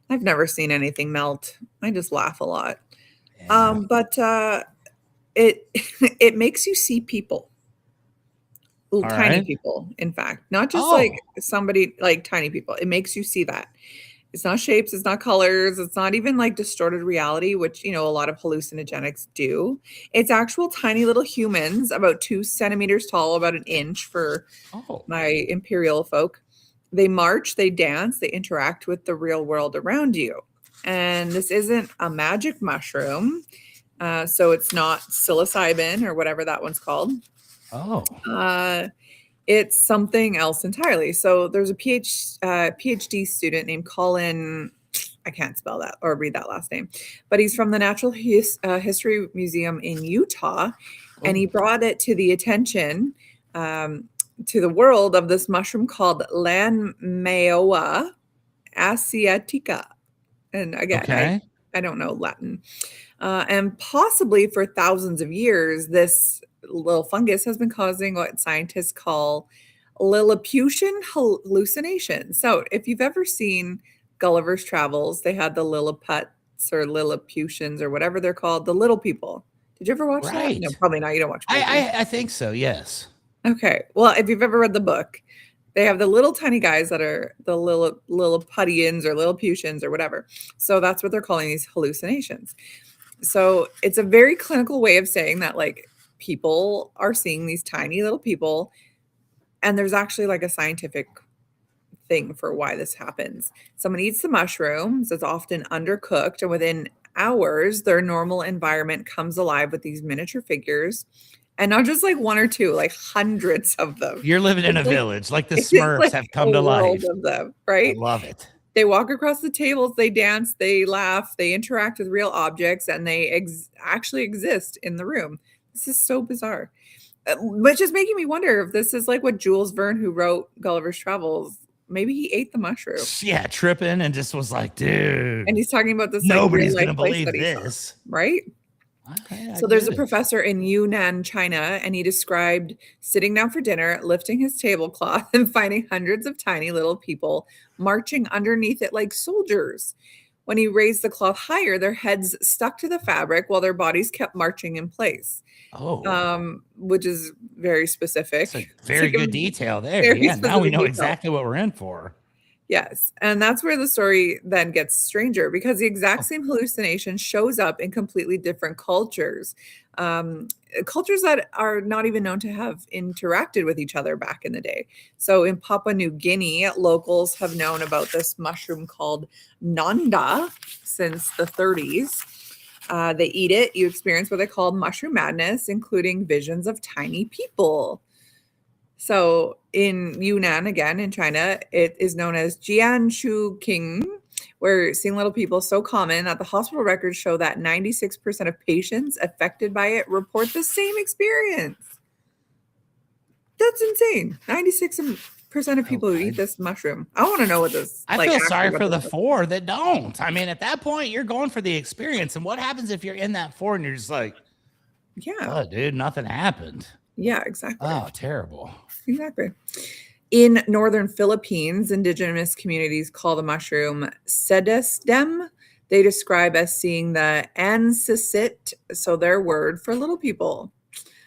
I've never seen anything melt. I just laugh a lot. Yeah. But it makes you see people. Little tiny people, in fact. Not just like somebody, like tiny people. It makes you see that. It's not shapes, it's not colors, it's not even like distorted reality, which, you know, a lot of hallucinogenics do. It's actual tiny little humans, about 2 centimeters tall, about 1 inch for my imperial folk. They march, they dance, they interact with the real world around you. And this isn't a magic mushroom. So it's not psilocybin or whatever that one's called. It's something else entirely. So there's a PhD student named Colin. I can't spell that or read that last name, but he's from the Natural History Museum in Utah, and he brought it to the attention to the world of this mushroom called Lanmeoa asiatica. And again, I don't know Latin. And possibly for thousands of years, this little fungus has been causing what scientists call Lilliputian hallucinations. So if you've ever seen Gulliver's Travels, they had the Lilliputs or Lilliputians or whatever they're called, the little people. Did you ever watch that? No, probably not. You don't watch movies. I think so, yes. Okay. Well, if you've ever read the book, they have the little tiny guys that are the Lilliputians or Lilliputians or whatever. So that's what they're calling these hallucinations. So it's a very clinical way of saying that, like, people are seeing these tiny little people, and there's actually like a scientific thing for why this happens. Someone eats the mushrooms, it's often undercooked, and within hours their normal environment comes alive with these miniature figures, and not just like 1 or 2, like hundreds of them. You're living in a village, like the Smurfs have come to life. Of them, right? I love it. They walk across the tables, they dance, they laugh, they interact with real objects, and they actually exist in the room. This is so bizarre, which is making me wonder if this is like what Jules Verne, who wrote Gulliver's Travels, maybe he ate the mushroom. Yeah, tripping and just was like, dude. And he's talking about this. Nobody's going to believe this. Right? So there's a professor in Yunnan, China, and he described sitting down for dinner, lifting his tablecloth, and finding hundreds of tiny little people marching underneath it like soldiers. When he raised the cloth higher, their heads stuck to the fabric while their bodies kept marching in place. Which is very specific. It's a very good detail there. Yeah, now we know exactly what we're in for. Yes. And that's where the story then gets stranger because the exact same hallucination shows up in completely different cultures. Cultures that are not even known to have interacted with each other back in the day. So in Papua New Guinea, locals have known about this mushroom called Nanda since the 30s. They eat it, you experience what they call mushroom madness, including visions of tiny people. So in Yunnan, again in China, it is known as Jianshu King, where seeing little people is so common that the hospital records show that 96% of patients affected by it report the same experience. That's insane. 96% of people who eat this mushroom. I want to know what this. I feel sorry for the 4 that don't. I mean, at that point, you're going for the experience. And what happens if you're in that 4 and you're just like, yeah, oh, dude, nothing happened. Yeah, exactly. Oh, terrible. Exactly. In northern Philippines, indigenous communities call the mushroom sedesdem. They describe as seeing the ancessit, so their word for little people.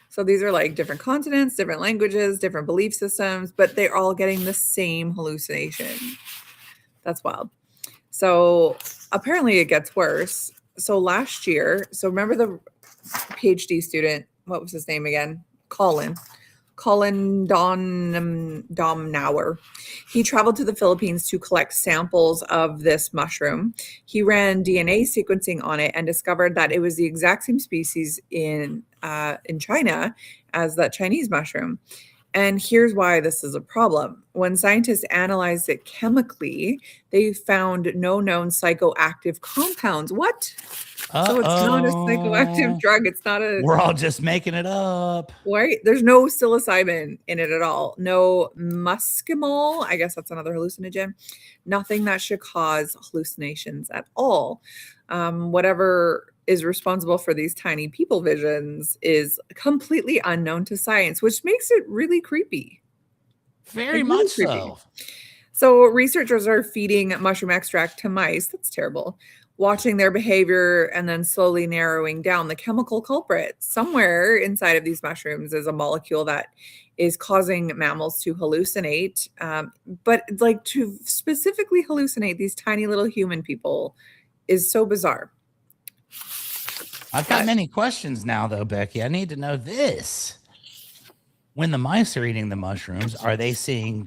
So these are like different continents, different languages, different belief systems, but they're all getting the same hallucination. That's wild. So apparently it gets worse. So last year, so remember the PhD student, what was his name again? Colin Domnauer. He traveled to the Philippines to collect samples of this mushroom. He ran DNA sequencing on it and discovered that it was the exact same species in China as that Chinese mushroom. And here's why this is a problem. When scientists analyzed it chemically, they found no known psychoactive compounds. What? So it's not a psychoactive drug. It's not a... We're all just making it up. Right? There's no psilocybin in it at all. No muscimol. I guess that's another hallucinogen. Nothing that should cause hallucinations at all. Whatever is responsible for these tiny people visions is completely unknown to science, which makes it really creepy. Very much so. So researchers are feeding mushroom extract to mice. That's terrible. Watching their behavior and then slowly narrowing down the chemical culprit. Somewhere inside of these mushrooms is a molecule that is causing mammals to hallucinate. But like to specifically hallucinate these tiny little human people is so bizarre. I've got many questions now, though, Becky. I need to know this. When the mice are eating the mushrooms, are they seeing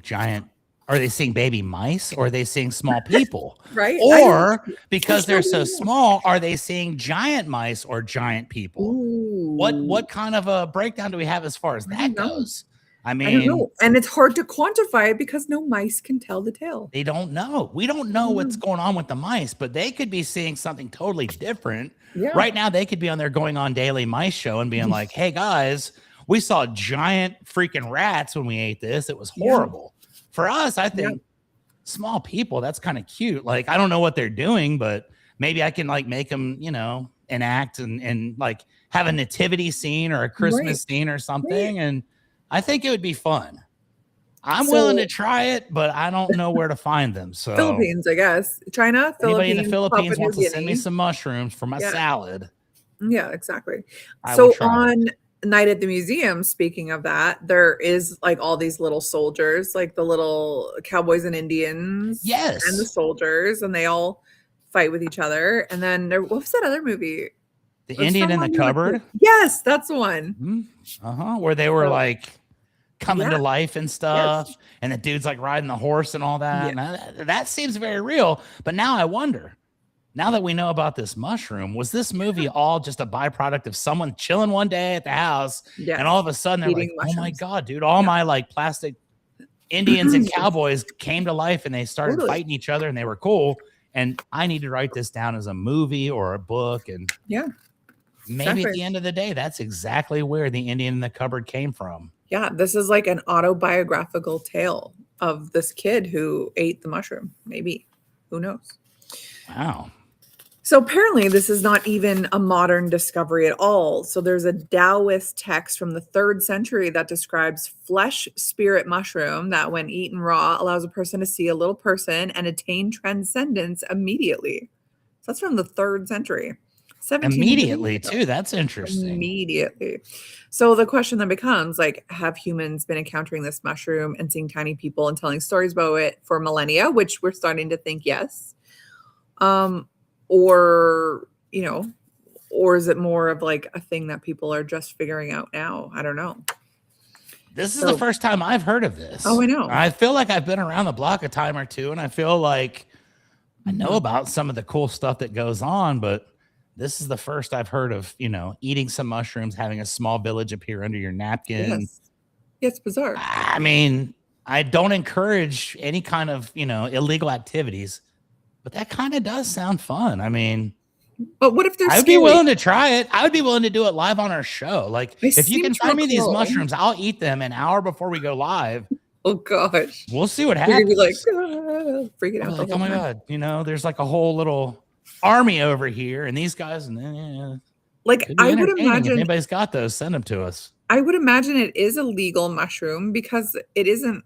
baby mice, or are they seeing small people? Right. Or because they're so small, are they seeing giant mice or giant people? Ooh. What kind of a breakdown do we have as far as that goes? I mean, I don't know. And it's hard to quantify it because no mice can tell the tale. They don't know. We don't know what's going on with the mice, but they could be seeing something totally different. Yeah. Right now, they could be on their Going On Daily Mice show and being like, hey, guys, we saw giant freaking rats when we ate this. It was horrible. Yeah. For us, I think small people, that's kind of cute. Like, I don't know what they're doing, but maybe I can like make them, enact and like have a nativity scene or a Christmas scene or something. Right. And I think it would be fun. I'm willing to try it, but I don't know where to find them. So Philippines, I guess. China, anybody in the Philippines wants to send me some mushrooms for my salad. Yeah, exactly. So on Night at the Museum, speaking of that, there is like all these little soldiers, like the little cowboys and Indians. Yes. And the soldiers, and they all fight with each other. And then what was that other movie? The Indian in the Cupboard? Yes, that's the one. Where they were like coming to life and stuff. And the dude's like riding the horse and all that. And that seems very real. But now I wonder, now that we know about this mushroom, was this movie all just a byproduct of someone chilling one day at the house? And all of a sudden they're like, mushrooms. Oh my God, dude, all my like plastic Indians and cowboys came to life and they started fighting each other and they were cool. And I need to write this down as a movie or a book. And maybe at the end of the day, that's exactly where the Indian in the Cupboard came from. Yeah, this is like an autobiographical tale of this kid who ate the mushroom. Maybe. Who knows? Wow. So apparently this is not even a modern discovery at all. So there's a Taoist text from the 3rd century that describes flesh spirit mushroom that when eaten raw allows a person to see a little person and attain transcendence immediately. So that's from the 3rd century. 17 immediately too. That's interesting. Immediately. So the question then becomes like, have humans been encountering this mushroom and seeing tiny people and telling stories about it for millennia, which we're starting to think yes. Or, you know, or is it more of like a thing that people are just figuring out now? I don't know. This is the first time I've heard of this. Oh, I know. I feel like I've been around the block a time or two, and I feel like I know about some of the cool stuff that goes on, but this is the first I've heard of, you know, eating some mushrooms, having a small village appear under your napkin. Yes. It's bizarre. I mean, I don't encourage any kind of, you know, illegal activities, but that kind of does sound fun. I mean, but what if they're I'd be willing to try it. I would be willing to do it live on our show. Like, if you can find me these mushrooms, I'll eat them an hour before we go live. Oh gosh. We'll see what happens. You're gonna be like, freaking out. Like, oh my God, you know, there's like a whole little army over here, and these guys, and then like I would imagine if anybody's got those, send them to us. I would imagine it is a legal mushroom because it isn't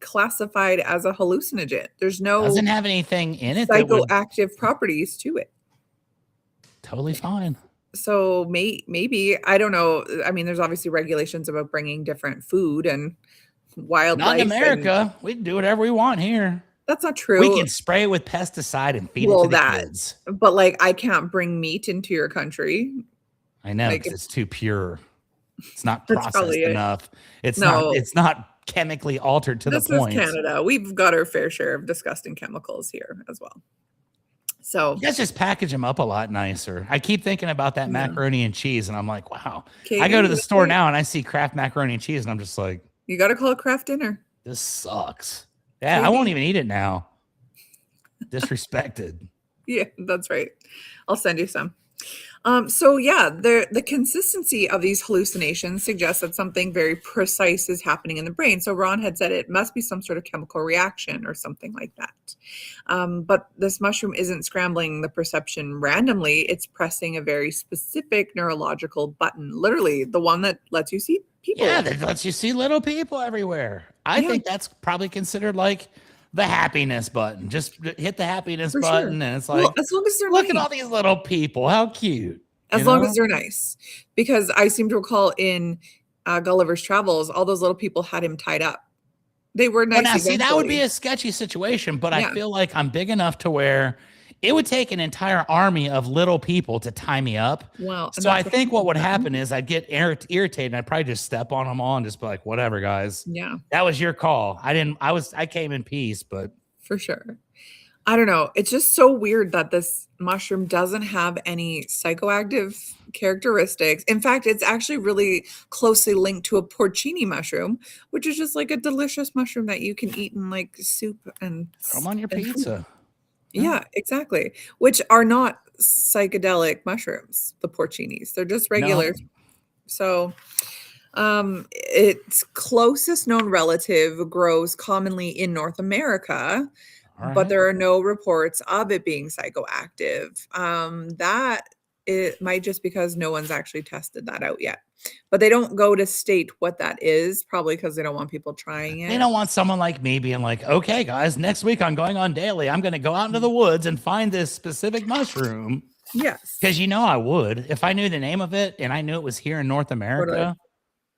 classified as a hallucinogen. There's no doesn't have anything in it psychoactive properties to it. Totally fine. So maybe I don't know. I mean, there's obviously regulations about bringing different food and wildlife. Not in America. We can do whatever we want here. That's not true. We can spray it with pesticide and feed it to the kids. But like, I can't bring meat into your country. I know, because it's too pure. It's not processed enough. It's not chemically altered to the point. This is Canada. We've got our fair share of disgusting chemicals here as well. So you guys just package them up a lot nicer. I keep thinking about that macaroni and cheese, and I'm like, wow. I go to the store now and I see Kraft macaroni and cheese, and I'm just like, you got to call it Kraft dinner. This sucks. Yeah, I won't even eat it now. Disrespected. Yeah, that's right. I'll send you some. So yeah, the consistency of these hallucinations suggests that something very precise is happening in the brain. So Ron had said it must be some sort of chemical reaction or something like that. But this mushroom isn't scrambling the perception randomly. It's pressing a very specific neurological button, literally the one that lets you see people. Yeah, that lets you see little people everywhere. I think that's probably considered like the happiness button. Just hit the happiness button, and it's like, well, as long as they're look at all these little people. How cute. As long as they're nice. Because I seem to recall in Gulliver's Travels, all those little people had him tied up. They were nice. Well, now, see, that would be a sketchy situation, but I feel like I'm big enough to where it would take an entire army of little people to tie me up. Well, so I think what would happen is I'd get irritated, and I'd probably just step on them all and just be like, whatever, guys. Yeah. That was your call. I came in peace, but. For sure. I don't know. It's just so weird that this mushroom doesn't have any psychoactive characteristics. In fact, it's actually really closely linked to a porcini mushroom, which is just like a delicious mushroom that you can eat in like soup and come on your pizza. Food. Yeah, exactly. Which are not psychedelic mushrooms, the porcinis. They're just regular. No. So its closest known relative grows commonly in North America. But there are no reports of it being psychoactive. That it might just because no one's actually tested that out yet. But they don't go to state what that is, probably because they don't want people trying it. They don't want someone like me being like, okay, guys, next week I'm going on daily. I'm going to go out into the woods and find this specific mushroom. Yes. Because you know I would. If I knew the name of it and I knew it was here in North America,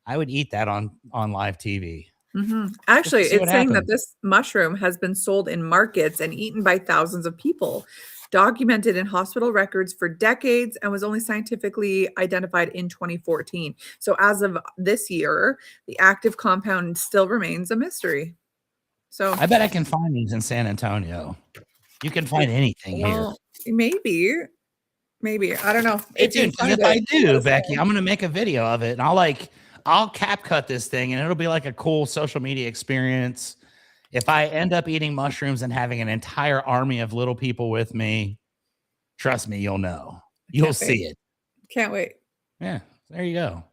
I would eat that on live TV. Mm-hmm. Actually, it's saying that this mushroom has been sold in markets and eaten by thousands of people, documented in hospital records for decades, and was only scientifically identified in 2014. So as of this year, the active compound still remains a mystery. So I bet I can find these in San Antonio. You can find anything here. Maybe. I don't know. If I do, Becky, I'm going to make a video of it, and I'll cap cut this thing, and it'll be like a cool social media experience. If I end up eating mushrooms and having an entire army of little people with me, trust me, you'll know. You'll see it. Can't wait. Yeah, there you go.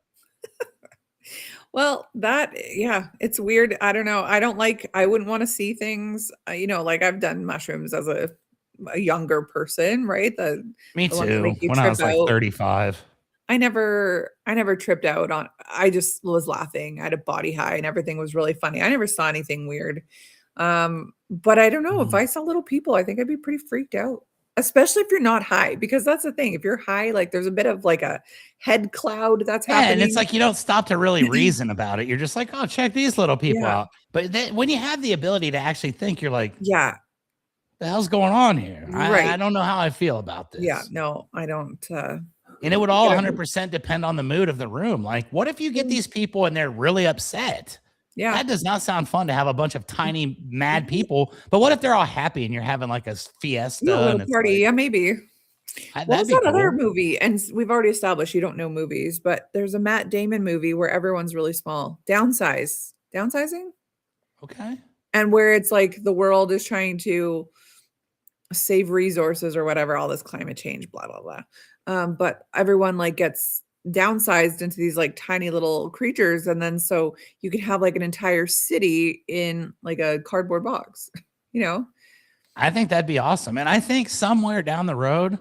Well, it's weird. I don't know. I wouldn't want to see things, like I've done mushrooms as a younger person, right? Me too. When I was like 35. I never tripped out on, I just was laughing. I had a body high and everything was really funny. I never saw anything weird. But I don't know, if I saw little people, I think I'd be pretty freaked out. Especially if you're not high, because that's the thing. If you're high, like there's a bit of like a head cloud that's happening. And it's like you don't stop to really reason about it. You're just like, oh, check these little people out. But then when you have the ability to actually think, you're like, yeah, the hell's going on here? right. I don't know how I feel about this. Yeah, no, I don't. And it would all 100% depend on the mood of the room. Like, what if you get these people and they're really upset? Yeah. That does not sound fun to have a bunch of tiny, mad people. But what if they're all happy and you're having like a fiesta? Yeah, a and it's party. like, Yeah, maybe. What was that other movie? And we've already established you don't know movies, but there's a Matt Damon movie where everyone's really small. Downsizing? Okay. And where it's like the world is trying to save resources or whatever, all this climate change, blah, blah, blah. But everyone like gets downsized into these like tiny little creatures. And then so you could have like an entire city in like a cardboard box, you know? I think that'd be awesome. And I think somewhere down the road,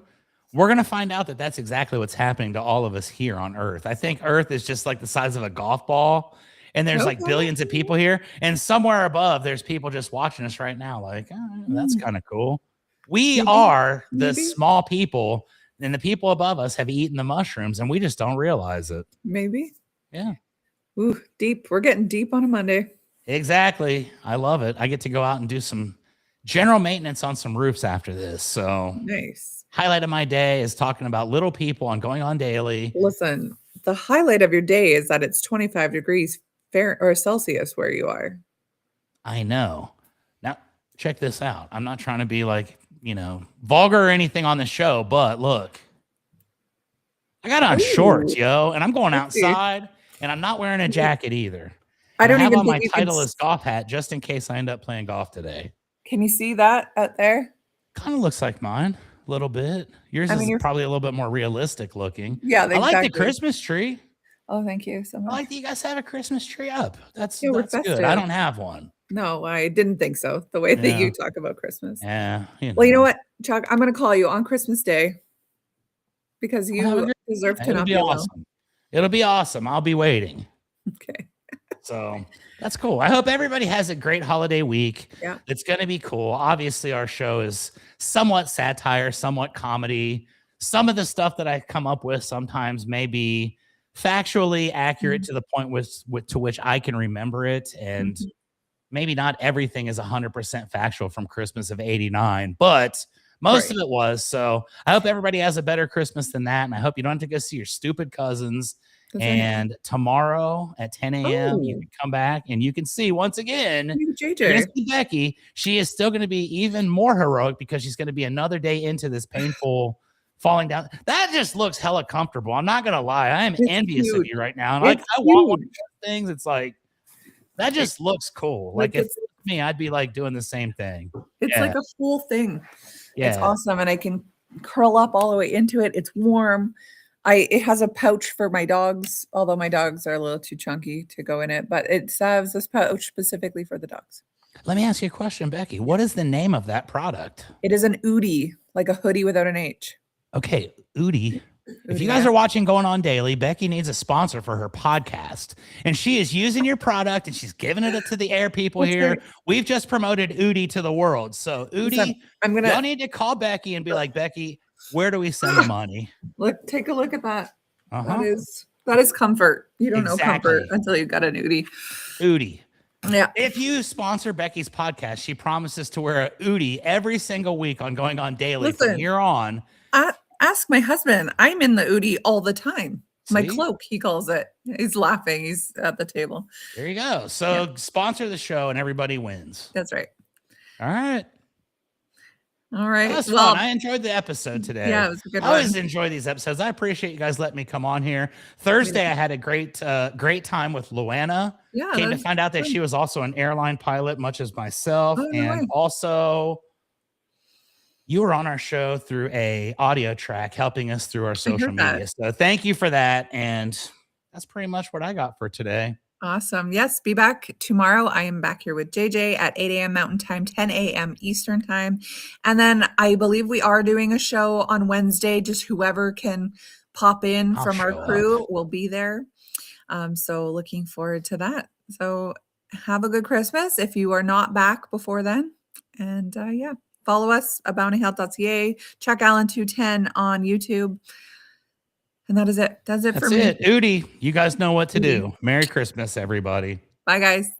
we're going to find out that that's exactly what's happening to all of us here on Earth. I think Earth is just like the size of a golf ball. And there's like billions of people here. And somewhere above, there's people just watching us right now. Like, oh, that's kind of cool. We are the small people, and the people above us have eaten the mushrooms, and we just don't realize it. Maybe. Yeah. Ooh, deep. We're getting deep on a Monday. Exactly. I love it. I get to go out and do some general maintenance on some roofs after this. So nice. Highlight of my day is talking about little people and going on daily. Listen, the highlight of your day is that it's 25 degrees Fahrenheit or Celsius where you are. I know. Now, check this out. I'm not trying to be like, vulgar or anything on the show, but look, I got on shorts, yo, and I'm going outside and I'm not wearing a jacket either. I don't even have on my Titleist golf hat just in case I end up playing golf today. Can you see that out there? Kind of looks like mine a little bit. Yours is probably a little bit more realistic looking. Yeah, I like the Christmas tree. Oh, thank you so much. I like that you guys have a Christmas tree up. That's good. I don't have one. No, I didn't think so. The way that you talk about Christmas. Yeah. Well, you know what, Chuck? I'm going to call you on Christmas Day because you deserve to not be awesome. It'll be awesome. I'll be waiting. Okay. So that's cool. I hope everybody has a great holiday week. Yeah. It's going to be cool. Obviously, our show is somewhat satire, somewhat comedy. Some of the stuff that I come up with sometimes may be factually accurate to the point to which I can remember it. And maybe not everything is 100% factual from Christmas of '89, but most of it was. So I hope everybody has a better Christmas than that. And I hope you don't have to go see your stupid cousins. And tomorrow at 10 a.m., you can come back and you can see once again, Becky. She is still going to be even more heroic because she's going to be another day into this painful falling down. That just looks hella comfortable. I'm not going to lie. I am envious of you right now. And I want one of those things. It's like, that just looks cool. Like if it's me, I'd be like doing the same thing. It's like a full thing. Yeah. It's awesome. And I can curl up all the way into it. It's warm. It has a pouch for my dogs, although my dogs are a little too chunky to go in it, but it has this pouch specifically for the dogs. Let me ask you a question, Becky. What is the name of that product? It is an Oodie, like a hoodie without an H. Okay, Oodie. If you guys are watching Going On Daily, Becky needs a sponsor for her podcast, and she is using your product and she's giving it to the air people here. We've just promoted Oodie to the world. So Oodie, y'all need to call Becky and be like, Becky, where do we send the money? Take a look at that. That is comfort. You don't know comfort until you got an Oodie. Oodie. Yeah. If you sponsor Becky's podcast, she promises to wear a Oodie every single week on Going On Daily from here on. Ask my husband. I'm in the Oodie all the time. My cloak, he calls it. He's laughing. He's at the table. There you go. So sponsor the show and everybody wins. That's right. All right. All right. That was fun. I enjoyed the episode today. Yeah, it was a good one. I always enjoy these episodes. I appreciate you guys letting me come on here. Thursday, I had a great time with Luana. Yeah. Came to find out that she was also an airline pilot, much as myself. Also, you were on our show through a audio track, helping us through our social media. So thank you for that. And that's pretty much what I got for today. Awesome. Yes, be back tomorrow. I am back here with JJ at 8 a.m. Mountain Time, 10 a.m. Eastern Time. And then I believe we are doing a show on Wednesday. Just whoever can pop in from our crew will be there. So looking forward to that. So have a good Christmas if you are not back before then. And Follow us at bountyhealth.ca. Check Alan210 on YouTube. And that is it. That's it for me. That's it. Udi, you guys know what to do. Merry Christmas, everybody. Bye, guys.